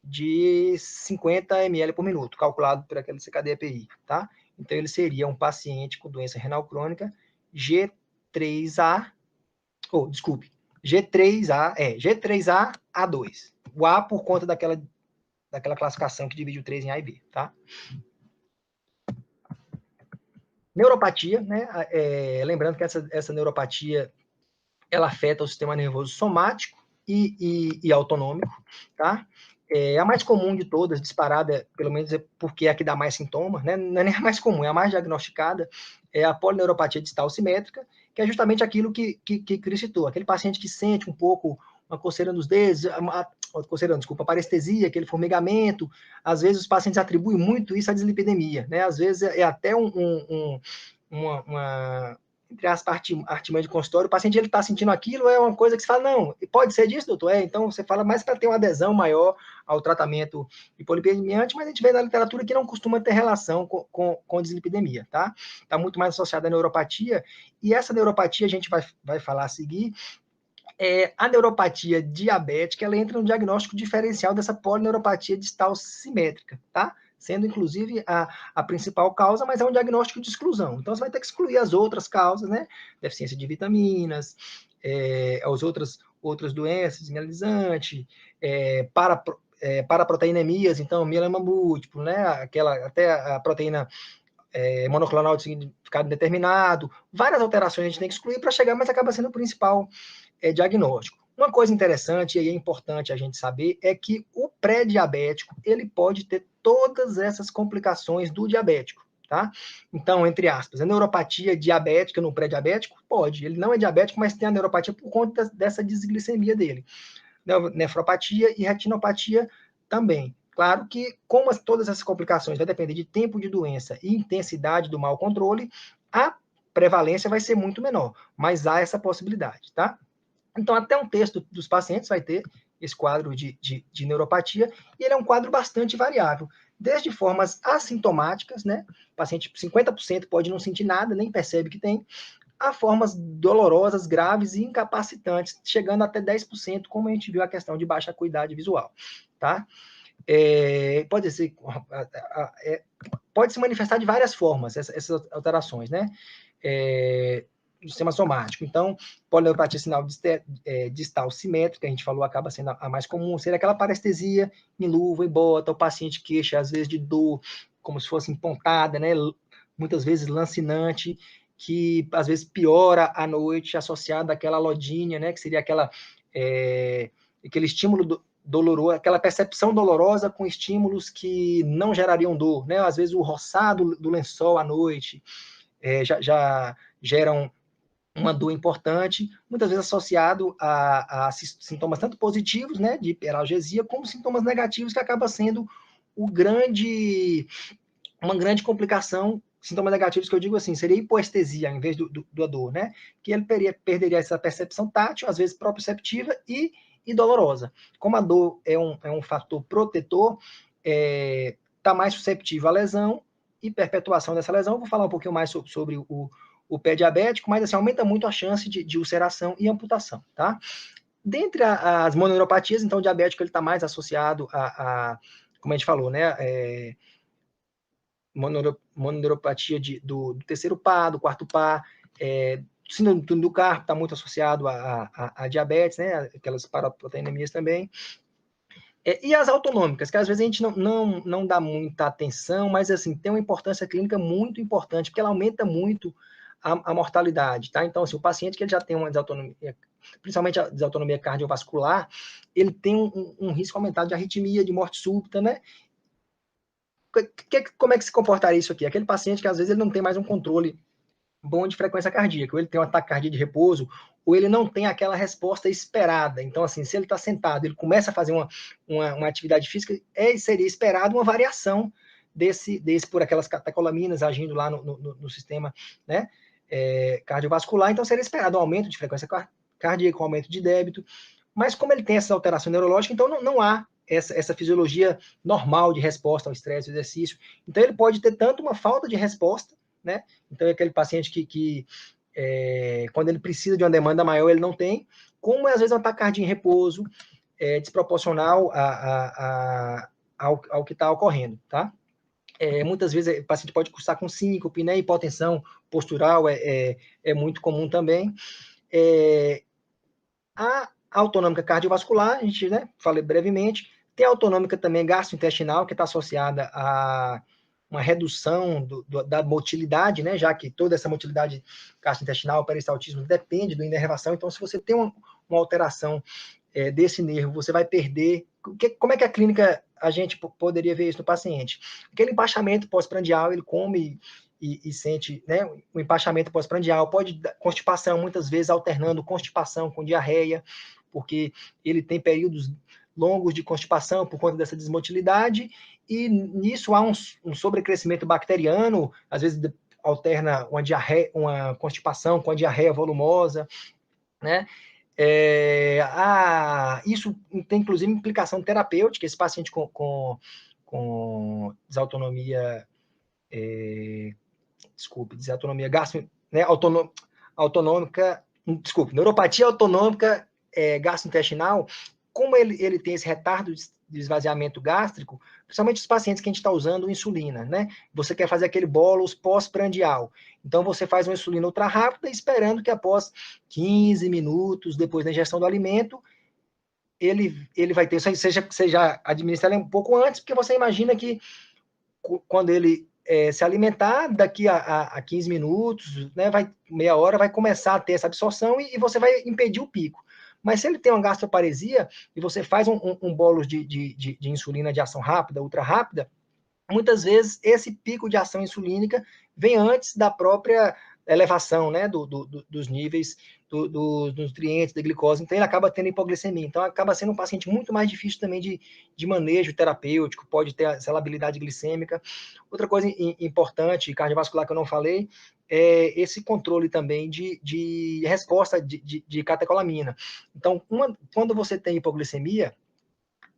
de 50 ml por minuto, calculado por aquele CKD-EPI, tá? Então, ele seria um paciente com doença renal crônica G3A, G3A-A2. O A por conta daquela classificação que divide o 3 em A e B, tá? Neuropatia, né? Lembrando que essa neuropatia, ela afeta o sistema nervoso somático e autonômico, tá? A mais comum de todas, disparada, pelo menos é porque é a que dá mais sintomas, né? Não é nem a mais comum, é a mais diagnosticada, é a polineuropatia distal simétrica, que é justamente aquilo que Cris citou, aquele paciente que sente um pouco uma coceira nos dedos, parestesia, aquele formigamento. Às vezes os pacientes atribuem muito isso à dislipidemia, né? Às vezes é até uma entre aspas, artimanha de consultório, o paciente ele está sentindo aquilo, é uma coisa que você fala, não, pode ser disso, doutor? Então você fala mais para ter uma adesão maior ao tratamento de polipidemia, mas a gente vê na literatura que não costuma ter relação com dislipidemia, tá? Está muito mais associada à neuropatia, e essa neuropatia a gente vai falar a seguir, a neuropatia diabética, ela entra no diagnóstico diferencial dessa polineuropatia distal simétrica, tá? Sendo, inclusive, a principal causa, mas é um diagnóstico de exclusão. Então, você vai ter que excluir as outras causas, né? Deficiência de vitaminas, as outras doenças, mielizante, paraproteinemias, então, mieloma múltiplo, né? Até a proteína monoclonal de significado indeterminado, várias alterações a gente tem que excluir para chegar, mas acaba sendo o principal diagnóstico. Uma coisa interessante, e é importante a gente saber, é que o pré-diabético, ele pode ter todas essas complicações do diabético, tá? Então, entre aspas, a neuropatia diabética no pré-diabético? Pode. Ele não é diabético, mas tem a neuropatia por conta dessa desglicemia dele. Nefropatia e retinopatia também. Claro que, como todas essas complicações vai depender de tempo de doença e intensidade do mau controle, a prevalência vai ser muito menor, mas há essa possibilidade, tá? Então, até um terço dos pacientes vai ter esse quadro de neuropatia, e ele é um quadro bastante variável, desde formas assintomáticas, né? O paciente, 50% pode não sentir nada, nem percebe que tem, a formas dolorosas, graves e incapacitantes, chegando até 10%, como a gente viu a questão de baixa acuidade visual, tá? Pode se manifestar de várias formas, essas alterações, né? Do sistema somático. Então, polineuropatia sinal distal simétrica, a gente falou, acaba sendo a mais comum, seria aquela parestesia em luva, em bota, o paciente queixa, às vezes, de dor, como se fosse empontada, né? Muitas vezes lancinante, que às vezes piora à noite, associada àquela lodínia, né? Que seria aquele estímulo doloroso, aquela percepção dolorosa com estímulos que não gerariam dor, né? Às vezes o roçado do lençol à noite já geram uma dor importante, muitas vezes associado a sintomas tanto positivos, né, de hiperalgesia, como sintomas negativos, que acaba sendo uma grande complicação. Sintomas negativos que eu digo assim, seria hipoestesia em vez da dor, né, que ele perderia essa percepção tátil, às vezes proprioceptiva e dolorosa. Como a dor é um fator protetor, está mais susceptível à lesão e perpetuação dessa lesão. Vou falar um pouquinho mais sobre o pé diabético, mas assim, aumenta muito a chance de ulceração e amputação, tá? Dentre as mononeuropatias, então o diabético está mais associado como a gente falou, né, mononeuropatia do terceiro par, do quarto par, síndrome do túnel do carpo está muito associado a diabetes, né, aquelas paraproteinemias também. E as autonômicas, que às vezes a gente não dá muita atenção, mas assim, tem uma importância clínica muito importante, porque ela aumenta muito a mortalidade, tá? Então, assim, o paciente que ele já tem uma desautonomia, principalmente a desautonomia cardiovascular, ele tem um risco aumentado de arritmia, de morte súbita, né? Como é que se comportaria isso aqui? Aquele paciente que às vezes ele não tem mais um controle bom de frequência cardíaca, ou ele tem um ataque cardíaco de repouso, ou ele não tem aquela resposta esperada. Então, assim, se ele está sentado, ele começa a fazer uma atividade física, seria esperado uma variação desse por aquelas catecolaminas agindo lá no sistema, né, cardiovascular. Então, seria esperado um aumento de frequência cardíaca, um aumento de débito. Mas como ele tem essa alteração neurológica, então não há essa fisiologia normal de resposta ao estresse e exercício. Então, ele pode ter tanto uma falta de resposta, né? Então, é aquele paciente que quando ele precisa de uma demanda maior, ele não tem, como às vezes um ataque cardíaco em repouso, desproporcional ao que está ocorrendo, tá? Muitas vezes o paciente pode cursar com síncope, né? Hipotensão postural é muito comum também. A autonômica cardiovascular, a gente, né, falei brevemente, tem a autonômica também gastrointestinal, que está associada a uma redução da motilidade, né, já que toda essa motilidade gastrointestinal, peristaltismo, depende da inervação. Então, se você tem uma alteração desse nervo, você vai perder... Como é que a clínica, a gente poderia ver isso no paciente? Aquele empachamento pós-prandial, ele come e sente, né, o empachamento pós-prandial, pode dar constipação, muitas vezes alternando constipação com diarreia, porque ele tem períodos longos de constipação por conta dessa desmotilidade, e nisso há um sobrecrescimento bacteriano, às vezes alterna uma diarreia, uma constipação com a diarreia volumosa, né? Isso tem, inclusive, implicação terapêutica. Esse paciente com desautonomia, desautonomia né, autonômica, neuropatia autonômica gastrointestinal, como ele tem esse retardo de esvaziamento gástrico, principalmente os pacientes que a gente está usando insulina, né? Você quer fazer aquele bolus pós-prandial. Então, você faz uma insulina ultra rápida, esperando que após 15 minutos, depois da ingestão do alimento, ele vai ter, você já administra ela um pouco antes, porque você imagina que quando ele se alimentar, daqui a 15 minutos, né, meia hora, vai começar a ter essa absorção e você vai impedir o pico. Mas se ele tem uma gastroparesia e você faz um bolo de insulina de ação rápida, ultra rápida, muitas vezes esse pico de ação insulínica vem antes da própria elevação, né, dos níveis dos nutrientes, da glicose, então ele acaba tendo hipoglicemia. Então acaba sendo um paciente muito mais difícil também de manejo terapêutico, pode ter essa labilidade glicêmica. Outra coisa importante, cardiovascular, que eu não falei, é esse controle também de resposta de catecolamina. Então, quando você tem hipoglicemia,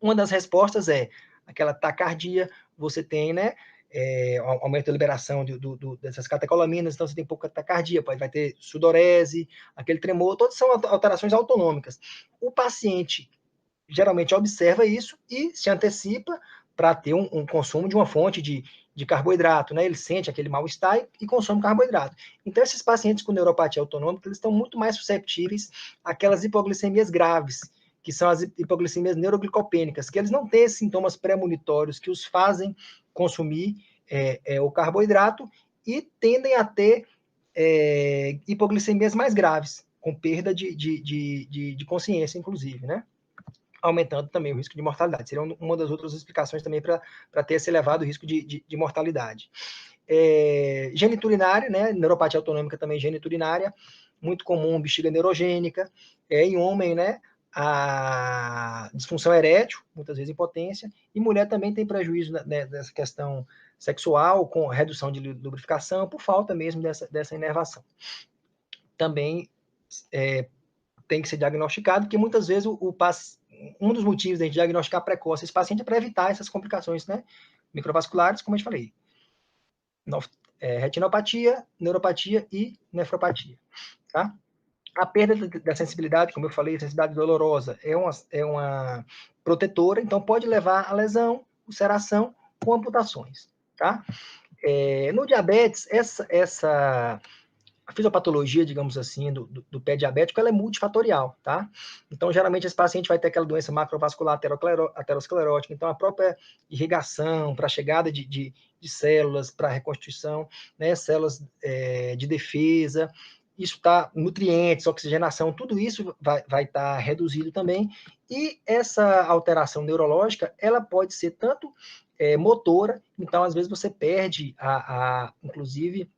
uma das respostas é aquela taquicardia, você tem, né, aumento da liberação dessas catecolaminas, então você tem pouca taquicardia, vai ter sudorese, aquele tremor, todas são alterações autonômicas. O paciente geralmente observa isso e se antecipa para ter um consumo de uma fonte de carboidrato, né? Ele sente aquele mal-estar e consome carboidrato. Então, esses pacientes com neuropatia autonômica, eles estão muito mais susceptíveis àquelas hipoglicemias graves, que são as hipoglicemias neuroglicopênicas, que eles não têm esses sintomas premonitórios que os fazem consumir o carboidrato e tendem a ter hipoglicemias mais graves, com perda de consciência, inclusive, né? Aumentando também o risco de mortalidade. Seria uma das outras explicações também para ter esse elevado risco de mortalidade. Geniturinária, né? Neuropatia autonômica também geniturinária, muito comum, bexiga neurogênica, em homem, né? A disfunção erétil, muitas vezes impotência, e mulher também tem prejuízo dessa questão sexual, com redução de lubrificação, por falta mesmo dessa inervação. Também tem que ser diagnosticado, porque muitas vezes um dos motivos de a gente diagnosticar precoce esse paciente é para evitar essas complicações, né, microvasculares, como eu te falei. Retinopatia, neuropatia e nefropatia, tá? A perda da sensibilidade, como eu falei, sensibilidade dolorosa, é uma protetora, então pode levar a lesão, ulceração ou amputações, tá? No diabetes, a fisiopatologia, digamos assim, do pé diabético, ela é multifatorial, tá? Então, geralmente, esse paciente vai ter aquela doença macrovascular aterosclerótica, então a própria irrigação para a chegada de células para reconstituição, né, células de defesa, isso está, nutrientes, oxigenação, tudo isso vai estar reduzido também, e essa alteração neurológica, ela pode ser tanto motora, então, às vezes, você perde, inclusive,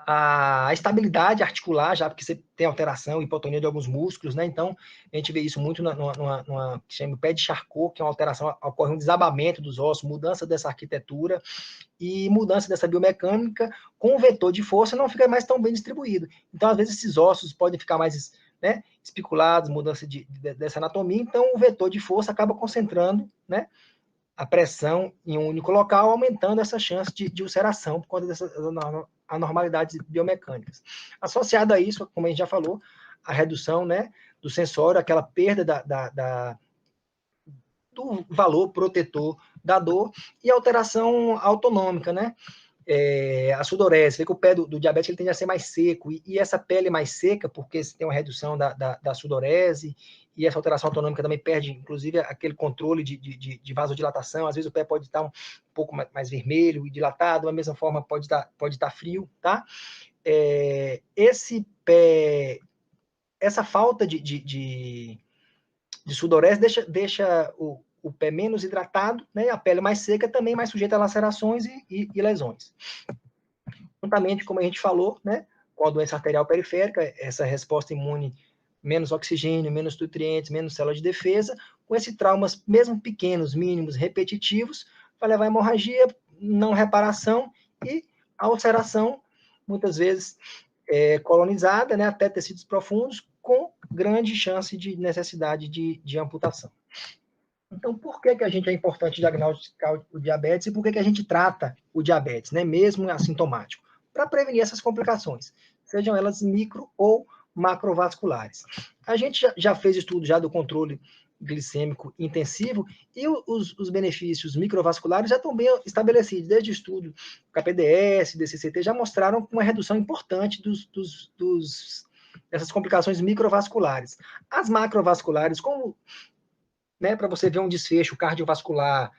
a estabilidade articular, já porque você tem alteração, hipotonia de alguns músculos, né? Então, a gente vê isso muito numa que chama pé de Charcot, que é uma alteração, ocorre um desabamento dos ossos, mudança dessa arquitetura e mudança dessa biomecânica, com o vetor de força não fica mais tão bem distribuído. Então, às vezes, esses ossos podem ficar mais, né, espiculados, mudança dessa anatomia, então o vetor de força acaba concentrando, né, a pressão em um único local, aumentando essa chance de ulceração por conta dessa anormalidades biomecânicas. Associado a isso, como a gente já falou, a redução, né, do sensório, aquela perda do valor protetor da dor e alteração autonômica, né? A sudorese, vê que o pé do diabético ele tende a ser mais seco, e essa pele mais seca, porque você tem uma redução da sudorese, e essa alteração autonômica também perde, inclusive, aquele controle de vasodilatação. Às vezes o pé pode estar um pouco mais vermelho e dilatado, da mesma forma pode estar frio, tá? Essa falta de sudorese deixa o pé menos hidratado, né? A pele mais seca, também mais sujeita a lacerações e lesões. Juntamente, como a gente falou, né, com a doença arterial periférica, essa resposta imune, menos oxigênio, menos nutrientes, menos célula de defesa, com esses traumas, mesmo pequenos, mínimos, repetitivos, vai levar a hemorragia, não reparação e a ulceração, muitas vezes colonizada, né, até tecidos profundos, com grande chance de necessidade de amputação. Então, por que a gente é importante diagnosticar o diabetes e por que a gente trata o diabetes, né, mesmo assintomático? Para prevenir essas complicações, sejam elas micro ou macrovasculares. A gente já fez estudo já do controle glicêmico intensivo e os benefícios microvasculares já estão bem estabelecidos, desde o estudo KPDS, DCCT, já mostraram uma redução importante dessas complicações microvasculares. As macrovasculares, como, né, para você ver um desfecho cardiovascular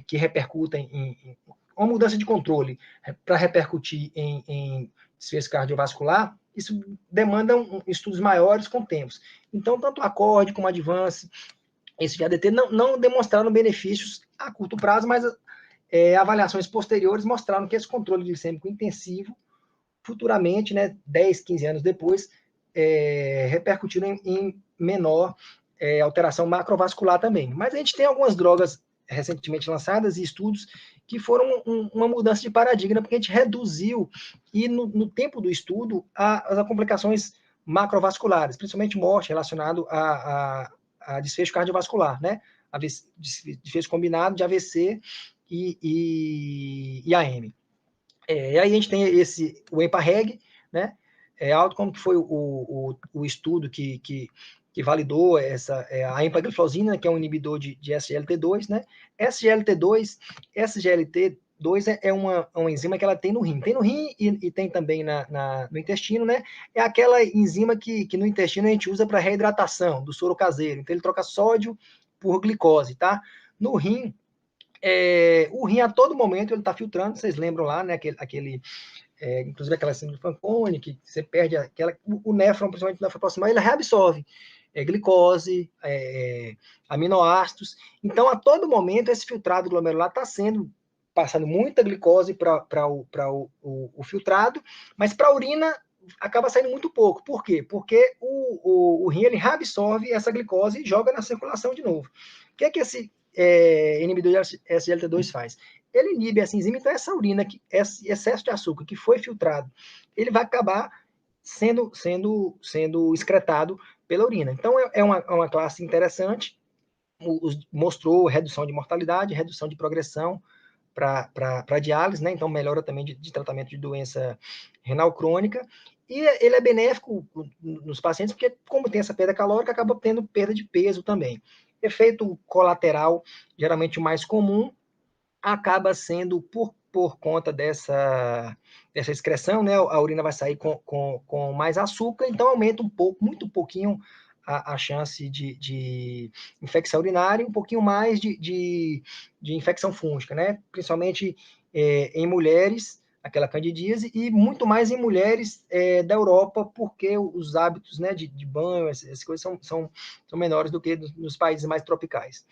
que repercuta em uma mudança de controle para repercutir em desfecho cardiovascular, isso demanda estudos maiores com tempos. Então, tanto a ACCORD como a Advance, esse ADT, não demonstraram benefícios a curto prazo, mas avaliações posteriores mostraram que esse controle glicêmico intensivo, futuramente, né, 10, 15 anos depois, repercutiram em menor alteração macrovascular também. Mas a gente tem algumas drogas recentemente lançadas e estudos que foram uma mudança de paradigma, porque a gente reduziu, e no tempo do estudo, as complicações macrovasculares, principalmente morte relacionado a desfecho cardiovascular, né? Desfecho combinado de AVC e AM. E aí a gente tem o EMPA-REG, né? Outcome, que foi o estudo que validou a empagliflozina, que é um inibidor de SGLT2, né? SGLT2 é uma enzima que ela tem no rim. Tem no rim e tem também no intestino, né? É aquela enzima que no intestino a gente usa para reidratação do soro caseiro. Então ele troca sódio por glicose, tá? No rim, o rim a todo momento ele está filtrando, vocês lembram lá, né? Inclusive aquela síndrome de Fanconi, que você perde o néfron, principalmente o néfron proximal, ele reabsorve glicose, aminoácidos. Então, a todo momento, esse filtrado glomerular está passando muita glicose para o filtrado, mas para a urina acaba saindo muito pouco. Por quê? Porque o rim ele reabsorve essa glicose e joga na circulação de novo. O que é que esse inibidor de SGLT2 faz? Ele inibe essa enzima, então essa urina, esse excesso de açúcar que foi filtrado, ele vai acabar sendo excretado pela urina. Então, é uma classe interessante, mostrou redução de mortalidade, redução de progressão para diálise, né? Então melhora também de tratamento de doença renal crônica, e ele é benéfico nos pacientes, porque como tem essa perda calórica, acaba tendo perda de peso também. Efeito colateral, geralmente o mais comum, acaba sendo por conta dessa excreção, né? A urina vai sair com mais açúcar, então aumenta muito pouquinho a chance de infecção urinária, um pouquinho mais de infecção fúngica, né? Principalmente em mulheres, aquela candidíase, e muito mais em mulheres da Europa, porque os hábitos, né, de banho, essas coisas são menores do que nos países mais tropicais.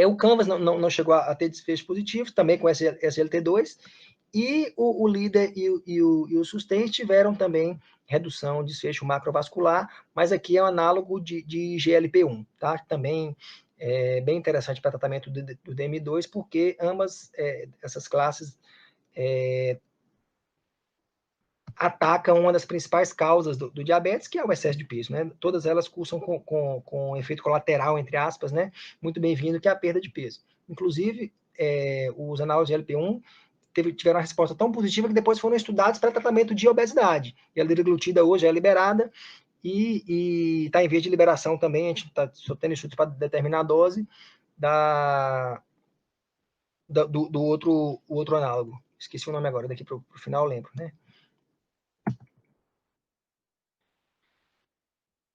O Canvas não chegou a ter desfecho positivo, também com SGLT2, e o líder e o Sustain tiveram também redução de desfecho macrovascular, mas aqui é um análogo de GLP-1, tá? Também é bem interessante para tratamento do DM2, porque ambas essas classes atacam uma das principais causas do diabetes, que é o excesso de peso, né? Todas elas cursam com efeito colateral, entre aspas, né? Muito bem-vindo, que é a perda de peso. Inclusive, os análogos de GLP-1 tiveram uma resposta tão positiva que depois foram estudados para tratamento de obesidade. E a liraglutida hoje é liberada e está em via de liberação também, a gente está só tendo estudos para determinar a dose do outro análogo. Esqueci o nome agora, daqui para o final eu lembro, né?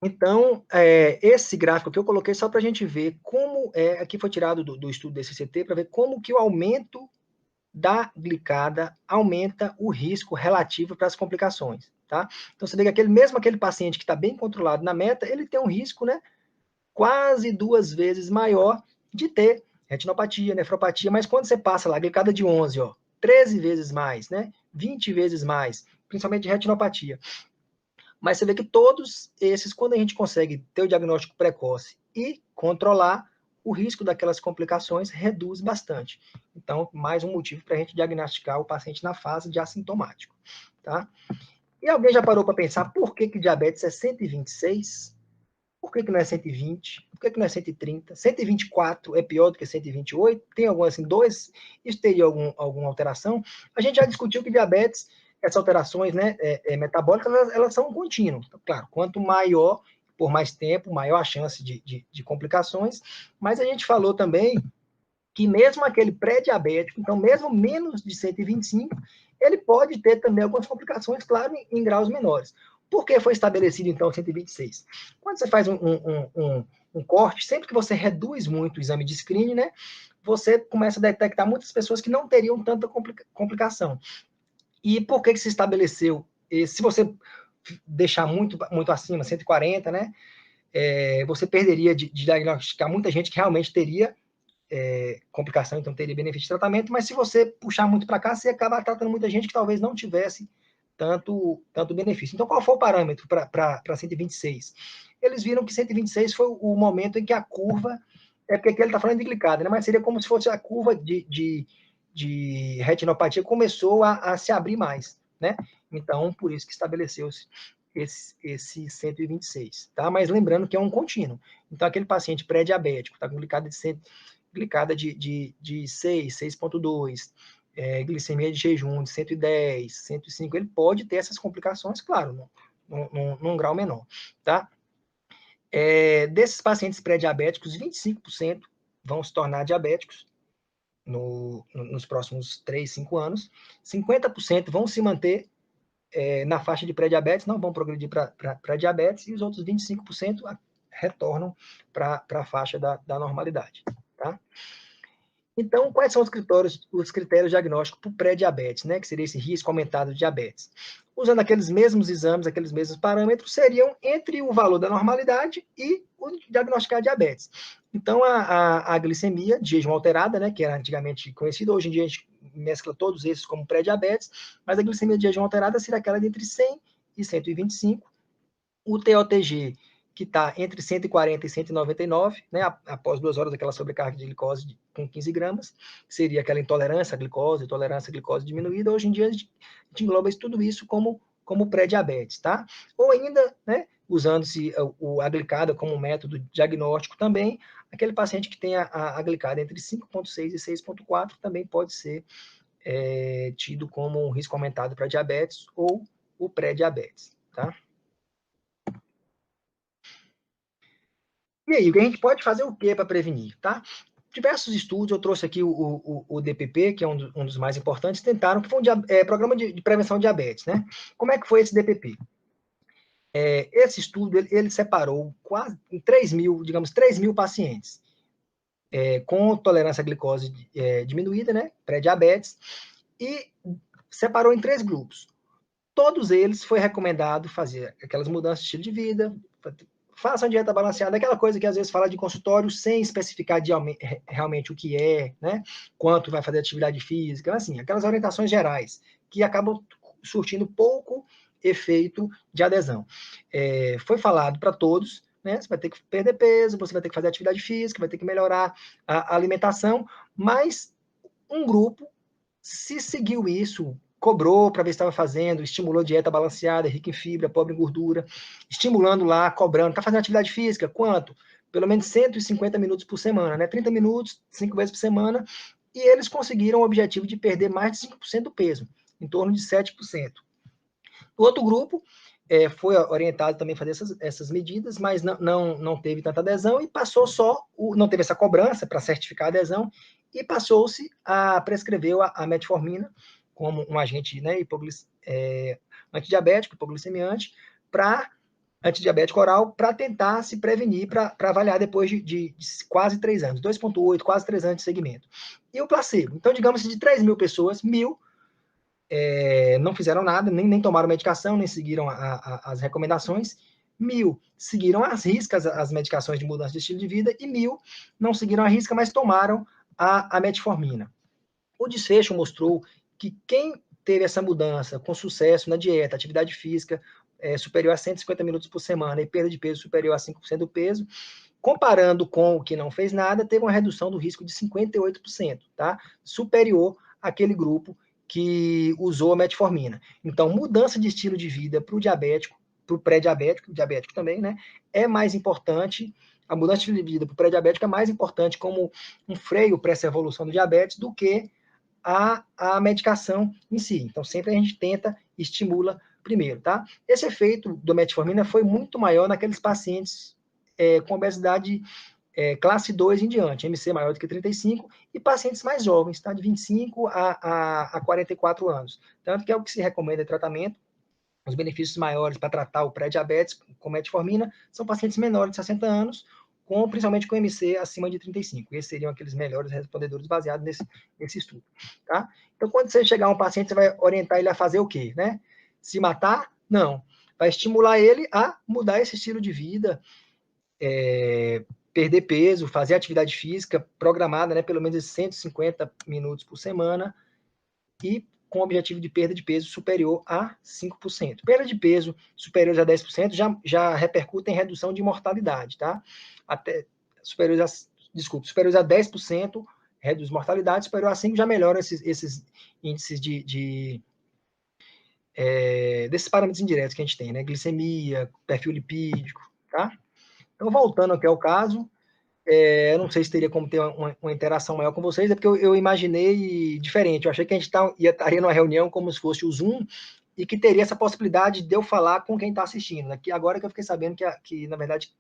Então, esse gráfico que eu coloquei só para a gente ver como, aqui foi tirado do estudo desse CT, para ver como que o aumento da glicada aumenta o risco relativo para as complicações, tá? Então, você vê que mesmo aquele paciente que está bem controlado na meta, ele tem um risco, né, quase 2 vezes maior de ter retinopatia, nefropatia, mas quando você passa lá, a glicada de 11, 13 vezes mais, né, 20 vezes mais, principalmente retinopatia. Mas você vê que todos esses, quando a gente consegue ter o diagnóstico precoce e controlar, o risco daquelas complicações reduz bastante. Então, mais um motivo para a gente diagnosticar o paciente na fase de assintomático, tá? E alguém já parou para pensar por que diabetes é 126? Por que não é 120? Por que não é 130? 124 é pior do que 128? Tem algum assim, isso teria alguma alteração? A gente já discutiu que diabetes, essas alterações, né, metabólicas, elas são contínuas. Então, claro, quanto maior, por mais tempo, maior a chance de complicações, mas a gente falou também que mesmo aquele pré-diabético, então mesmo menos de 125, ele pode ter também algumas complicações, claro, em graus menores. Por que foi estabelecido, então, 126? Quando você faz um corte, sempre que você reduz muito o exame de screening, né, você começa a detectar muitas pessoas que não teriam tanta complicação. E por que se estabeleceu? Se você deixar muito acima, 140, né, você perderia de diagnosticar muita gente que realmente teria complicação, então teria benefício de tratamento, mas se você puxar muito para cá, você acaba tratando muita gente que talvez não tivesse tanto benefício. Então, qual foi o parâmetro para 126? Eles viram que 126 foi o momento em que a curva, porque aqui ele está falando de glicada, né? Mas seria como se fosse a curva de retinopatia começou a se abrir mais, né? Então, por isso que estabeleceu-se esse 126, tá? Mas lembrando que é um contínuo. Então, aquele paciente pré-diabético, está com glicada de 6, 6,2, glicemia de jejum de 110, 105, ele pode ter essas complicações, claro, num grau menor, tá? Desses pacientes pré-diabéticos, 25% vão se tornar diabéticos nos próximos 3, 5 anos, 50% vão se manter na faixa de pré-diabetes, não vão progredir para diabetes, e os outros 25% retornam para a faixa da normalidade, tá? Então, quais são os critérios diagnósticos para o pré-diabetes, né? Que seria esse risco aumentado de diabetes? Usando aqueles mesmos exames, aqueles mesmos parâmetros, seriam entre o valor da normalidade e o diagnosticar diabetes. Então, a glicemia de jejum alterada, né? Que era antigamente conhecida, hoje em dia a gente mescla todos esses como pré-diabetes, mas a glicemia de jejum alterada seria aquela de entre 100 e 125. O TOTG, que está entre 140 e 199, né, após 2 horas daquela sobrecarga de glicose com 15 gramas, seria aquela intolerância à glicose, tolerância à glicose diminuída. Hoje em dia, a gente engloba tudo isso como pré-diabetes, tá? Ou ainda, né, usando-se a glicada como método diagnóstico também, aquele paciente que tem a glicada entre 5,6 e 6,4 também pode ser tido como um risco aumentado para diabetes ou o pré-diabetes, tá? E aí, o que a gente pode fazer o que para prevenir, tá? Diversos estudos, eu trouxe aqui o DPP, que é um dos mais importantes, tentaram, que foi um programa de prevenção de diabetes, né? Como é que foi esse DPP? Esse estudo, ele separou quase 3 mil pacientes com tolerância à glicose diminuída, né? Pré-diabetes, e separou em 3 grupos. Todos eles foi recomendado fazer aquelas mudanças de estilo de vida, façam dieta balanceada, aquela coisa que às vezes fala de consultório sem especificar realmente o que né? Quanto vai fazer atividade física, assim, aquelas orientações gerais que acabam surtindo pouco efeito de adesão. Foi falado para todos, né? Você vai ter que perder peso, você vai ter que fazer atividade física, vai ter que melhorar a alimentação, mas um grupo, se seguiu isso, cobrou para ver se estava fazendo, estimulou dieta balanceada, rica em fibra, pobre em gordura, estimulando lá, cobrando, está fazendo atividade física? Quanto? Pelo menos 150 minutos por semana, né? 30 minutos, 5 vezes por semana, e eles conseguiram o objetivo de perder mais de 5% do peso, em torno de 7%. O outro grupo foi orientado também a fazer essas medidas, mas não teve tanta adesão e passou não teve essa cobrança para certificar a adesão e passou-se a prescrever a metformina como um agente, né, antidiabético, hipoglicemiante, antidiabético oral, para tentar se prevenir, para avaliar depois de quase 3 anos, 2,8, quase 3 anos de segmento. E o placebo? Então, digamos que de 3.000 pessoas, 1.000 não fizeram nada, nem tomaram medicação, nem seguiram as recomendações. 1.000 seguiram às riscas as medicações de mudança de estilo de vida e 1.000 não seguiram à risca, mas tomaram a metformina. O desfecho mostrou que quem teve essa mudança com sucesso na dieta, atividade física superior a 150 minutos por semana e perda de peso superior a 5% do peso, comparando com o que não fez nada, teve uma redução do risco de 58%, tá? Superior àquele grupo que usou a metformina. Então, mudança de estilo de vida para o diabético, para o pré-diabético, diabético também, né? É mais importante, a mudança de estilo de vida para o pré-diabético é mais importante como um freio para essa evolução do diabetes do que a medicação em si. Então, sempre a gente tenta, estimula primeiro, tá? Esse efeito do metformina foi muito maior naqueles pacientes com obesidade classe 2 em diante, MC maior do que 35, e pacientes mais jovens, tá? De 25 a 44 anos. Tanto que é o que se recomenda em tratamento. Os benefícios maiores para tratar o pré-diabetes com metformina são pacientes menores de 60 anos, principalmente com MC acima de 35. Esses seriam aqueles melhores respondedores baseados nesse estudo, tá? Então, quando você chegar a um paciente, você vai orientar ele a fazer o quê, né? Se matar? Não. Vai estimular ele a mudar esse estilo de vida, perder peso, fazer atividade física programada, né, pelo menos 150 minutos por semana, e com o objetivo de perda de peso superior a 5%. Perda de peso superior a 10% já repercute em redução de mortalidade, tá? Superior a 10% reduz mortalidade, superior a 5% já melhora esses índices desses parâmetros indiretos que a gente tem, né? Glicemia, perfil lipídico, tá? Então, voltando aqui ao caso, eu não sei se teria como ter uma interação maior com vocês, é porque eu imaginei diferente. Eu achei que a gente estaria numa reunião como se fosse o Zoom e que teria essa possibilidade de eu falar com quem está assistindo. Aqui, agora que eu fiquei sabendo que na verdade,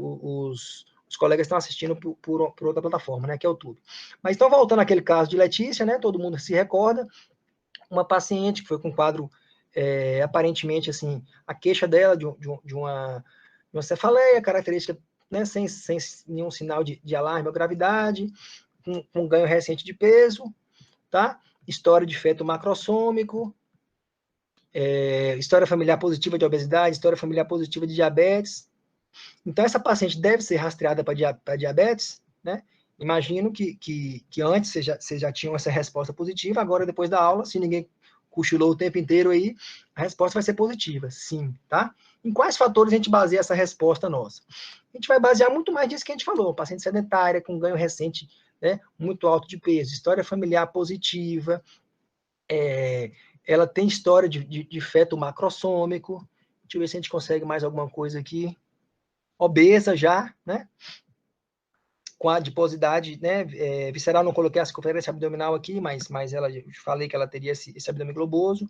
os colegas estão assistindo por outra plataforma, né, que é o YouTube. Mas então, voltando àquele caso de Letícia, né, todo mundo se recorda, uma paciente que foi com quadro, aparentemente, assim, a queixa dela de uma cefaleia característica, né, sem nenhum sinal de alarme ou gravidade, com ganho recente de peso, tá? História de feto macrossômico, história familiar positiva de obesidade, história familiar positiva de diabetes. Então, essa paciente deve ser rastreada para diabetes, né? Imagino que antes vocês já tinham essa resposta positiva, agora, depois da aula, se ninguém cochilou o tempo inteiro aí, a resposta vai ser positiva, sim, tá? Em quais fatores a gente baseia essa resposta nossa? A gente vai basear muito mais disso que a gente falou, paciente sedentária, com ganho recente, né, muito alto de peso, história familiar positiva, ela tem história de feto macrossômico, deixa eu ver se a gente consegue mais alguma coisa aqui, obesa já, né, com a adiposidade, né, visceral, não coloquei a circunferência abdominal aqui, mas eu falei que ela teria esse abdômen globoso.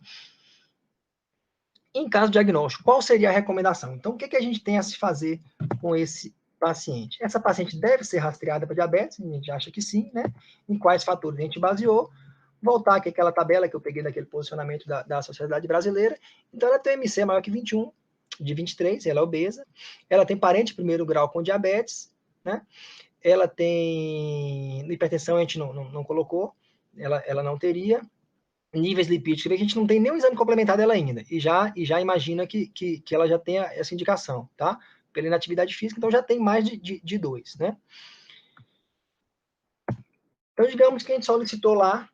Em caso diagnóstico, qual seria a recomendação? Então, o que a gente tem a se fazer com esse paciente? Essa paciente deve ser rastreada para diabetes, a gente acha que sim, né? Em quais fatores a gente baseou? Voltar aqui àquela tabela que eu peguei daquele posicionamento da Sociedade Brasileira. Então, ela tem MC maior que 21, de 23, ela é obesa. Ela tem parente de primeiro grau com diabetes, né? Ela tem hipertensão, a gente não colocou, ela não teria. Níveis lipídicos, a gente não tem nenhum exame complementar dela ainda, e já imagina que ela já tenha essa indicação, tá? Pela inatividade física, então já tem mais de 2, né? Então, digamos que a gente solicitou lá,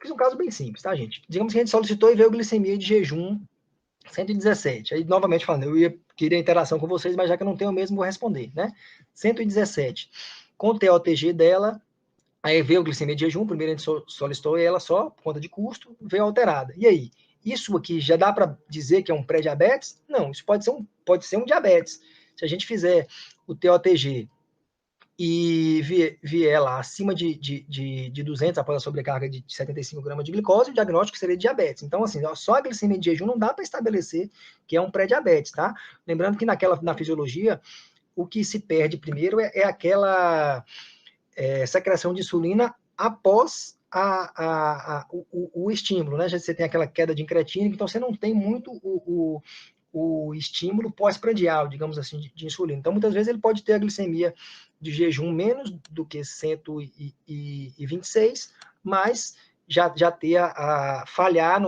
fiz um caso bem simples, tá, gente? Digamos que a gente solicitou e veio glicemia de jejum 117. Aí, novamente falando, eu queria interação com vocês, mas já que eu não tenho mesmo, vou responder, né? 117. Com o TOTG dela, aí veio a glicemia de jejum, primeiro a gente solicitou ela só, por conta de custo, veio alterada. E aí? Isso aqui já dá para dizer que é um pré-diabetes? Não, isso pode ser um diabetes. Se a gente fizer o TOTG e vier lá acima de 200 após a sobrecarga de 75 gramas de glicose, o diagnóstico seria diabetes. Então, assim, só a glicemia de jejum não dá para estabelecer que é um pré-diabetes, tá? Lembrando que na fisiologia, o que se perde primeiro é aquela secreção de insulina após o estímulo, né? Você tem aquela queda de incretina, então você não tem muito o estímulo pós-prandial, digamos assim, de insulina. Então, muitas vezes ele pode ter a glicemia de jejum menos do que 126, mas já ter falhar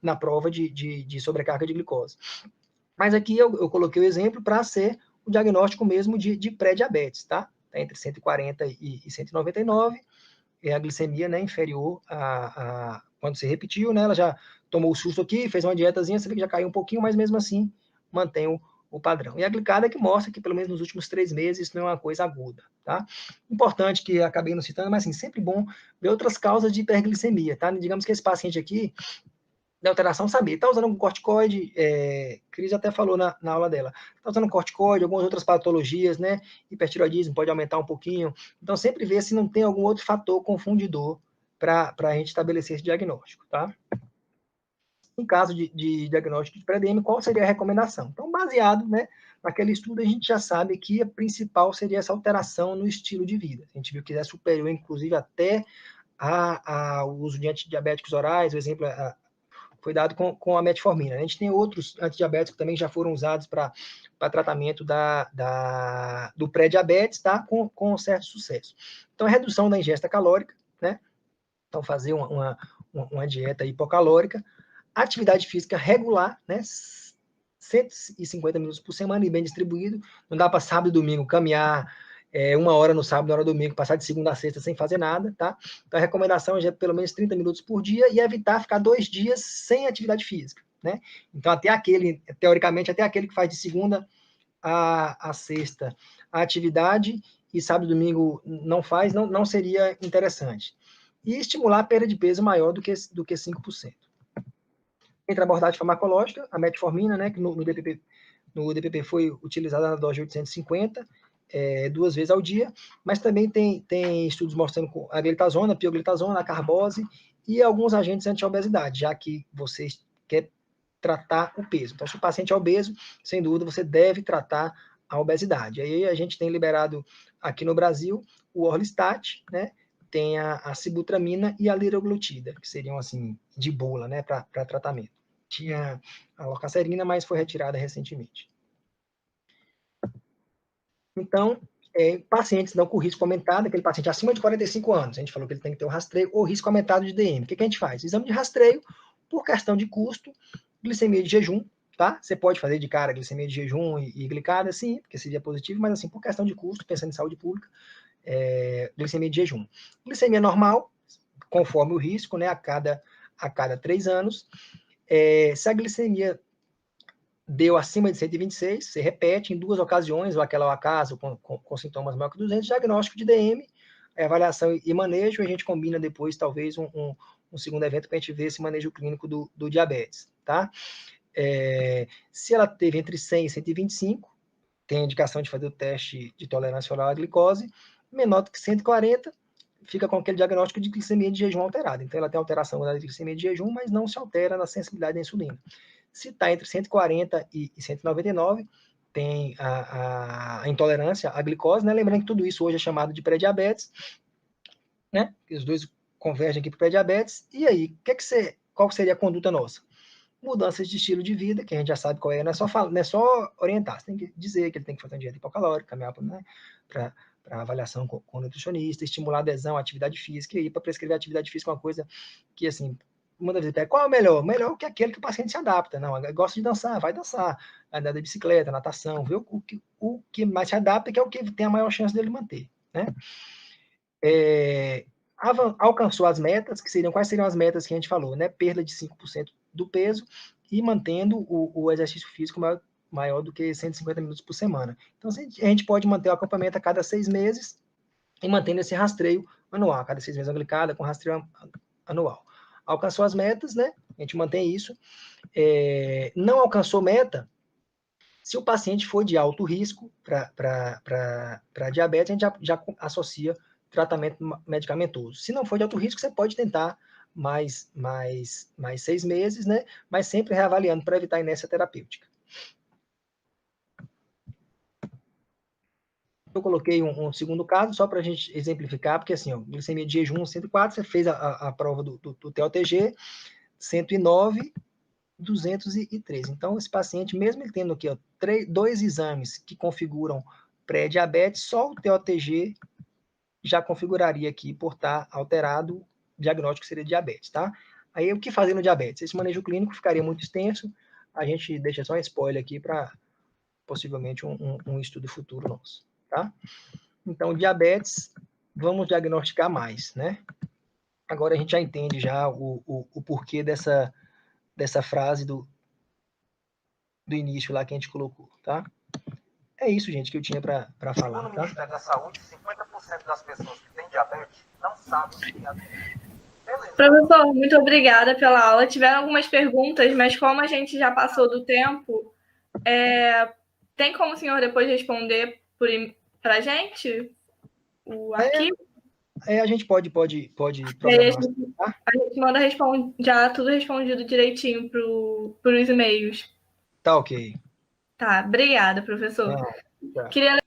na prova de sobrecarga de glicose. Mas aqui eu coloquei o exemplo para ser o diagnóstico mesmo de pré-diabetes, tá? Entre 140 e 199, a glicemia, né, inferior quando você repetiu, né, ela já tomou o susto aqui, fez uma dietazinha, você vê que já caiu um pouquinho, mas mesmo assim mantém o padrão. E a glicada que mostra que pelo menos nos últimos 3 meses isso não é uma coisa aguda, tá? Importante que acabei não citando, mas assim, sempre bom ver outras causas de hiperglicemia, tá? Digamos que esse paciente aqui, da alteração, saber, está usando um corticoide, Cris até falou na aula dela, está usando um corticoide, algumas outras patologias, né, hipertiroidismo pode aumentar um pouquinho, então sempre ver se não tem algum outro fator confundidor para a gente estabelecer esse diagnóstico, tá? Em caso de diagnóstico de pré-DM, qual seria a recomendação? Então, baseado, né, naquele estudo, a gente já sabe que a principal seria essa alteração no estilo de vida, a gente viu que é superior, inclusive, até ao uso de antidiabéticos orais, o exemplo foi dado com a metformina. A gente tem outros antidiabéticos que também já foram usados para tratamento do pré-diabetes, tá? Com certo sucesso. Então, a redução da ingesta calórica, né? Então, fazer uma dieta hipocalórica, atividade física regular, né? 150 minutos por semana e bem distribuído. Não dá para sábado e domingo caminhar 1 hora no sábado, 1 hora no domingo, passar de segunda a sexta sem fazer nada, tá? Então, a recomendação é pelo menos 30 minutos por dia e evitar ficar 2 dias sem atividade física, né? Então, teoricamente, até aquele que faz de segunda a sexta a atividade e sábado e domingo não faz, não seria interessante. E estimular a perda de peso maior do que 5%. Entre a abordagem farmacológica, a metformina, né, que no DPP foi utilizada na dose de 850, 2 vezes ao dia, mas também tem estudos mostrando a glitazona, a pioglitazona, a carbose e alguns agentes anti-obesidade, já que você quer tratar o peso. Então, se o paciente é obeso, sem dúvida, você deve tratar a obesidade. Aí a gente tem liberado aqui no Brasil o Orlistat, né, tem a sibutramina e a liraglutida, que seriam, assim, de bula, né, para tratamento. Tinha a lorcacerina, mas foi retirada recentemente. Então, pacientes não com risco aumentado, aquele paciente acima de 45 anos, a gente falou que ele tem que ter um rastreio ou risco aumentado de DM. O que a gente faz? Exame de rastreio, por questão de custo, glicemia de jejum, tá? Você pode fazer de cara glicemia de jejum e glicada, sim, porque seria positivo, mas assim, por questão de custo, pensando em saúde pública, glicemia de jejum. Glicemia normal, conforme o risco, né, a cada 3 anos. Se a glicemia deu acima de 126, você repete em 2 ocasiões, ou aquela ao acaso, com sintomas maior que 200, diagnóstico de DM, avaliação e manejo, e a gente combina depois, talvez, um segundo evento para a gente ver esse manejo clínico do diabetes, tá? Se ela teve entre 100 e 125, tem a indicação de fazer o teste de tolerância oral à glicose, menor do que 140, fica com aquele diagnóstico de glicemia de jejum alterada. Então, ela tem alteração da glicemia de jejum, mas não se altera na sensibilidade da insulina. Se está entre 140 e 199, tem a intolerância à glicose, né? Lembrando que tudo isso hoje é chamado de pré-diabetes, né? Os dois convergem aqui para o pré-diabetes. E aí, qual seria a conduta nossa? Mudanças de estilo de vida, que a gente já sabe qual é, não é só orientar, você tem que dizer que ele tem que fazer uma dieta hipocalórica, caminhar para avaliação com o nutricionista, estimular a adesão à atividade física, e para prescrever atividade física é uma coisa que, assim, muitas vezes pega, qual é o melhor? Melhor que aquele que o paciente se adapta. Não, gosta de dançar, vai dançar, andar de bicicleta, natação, ver o que mais se adapta, que é o que tem a maior chance dele manter, né? Alcançou as metas, quais seriam as metas que a gente falou, né? Perda de 5% do peso e mantendo o exercício físico maior do que 150 minutos por semana. Então, a gente pode manter o acompanhamento a cada 6 meses e mantendo esse rastreio anual, a cada 6 meses a glicada com rastreio anual. Alcançou as metas, né? A gente mantém isso. Não alcançou meta, Se o paciente for de alto risco para diabetes, a gente já associa tratamento medicamentoso. Se não for de alto risco, você pode tentar mais 6 meses, né? Mas sempre reavaliando para evitar inércia terapêutica. Eu coloquei um segundo caso, só para a gente exemplificar, porque assim, ó, glicemia de jejum 104, você fez a prova do TOTG, 109, 213. Então, esse paciente, mesmo ele tendo aqui, ó, 2 exames que configuram pré-diabetes, só o TOTG já configuraria aqui, por estar alterado, o diagnóstico seria diabetes, tá? Aí, o que fazer no diabetes? Esse manejo clínico ficaria muito extenso, a gente deixa só um spoiler aqui para, possivelmente, um estudo futuro nosso, tá? Então, diabetes, vamos diagnosticar mais, né? Agora a gente já entende já o porquê dessa frase do início lá que a gente colocou, tá? É isso, gente, que eu tinha para falar. Segundo o Tá? Ministério da Saúde, 50% das pessoas que têm diabetes não sabem que têm diabetes. Beleza. Professor, muito obrigada pela aula. Tiveram algumas perguntas, mas como a gente já passou do tempo, tem como o senhor depois responder para a gente o arquivo? A gente pode programar. A gente manda já tudo respondido direitinho para os e-mails. Tá ok. Tá, obrigada, professor. Tá. Queria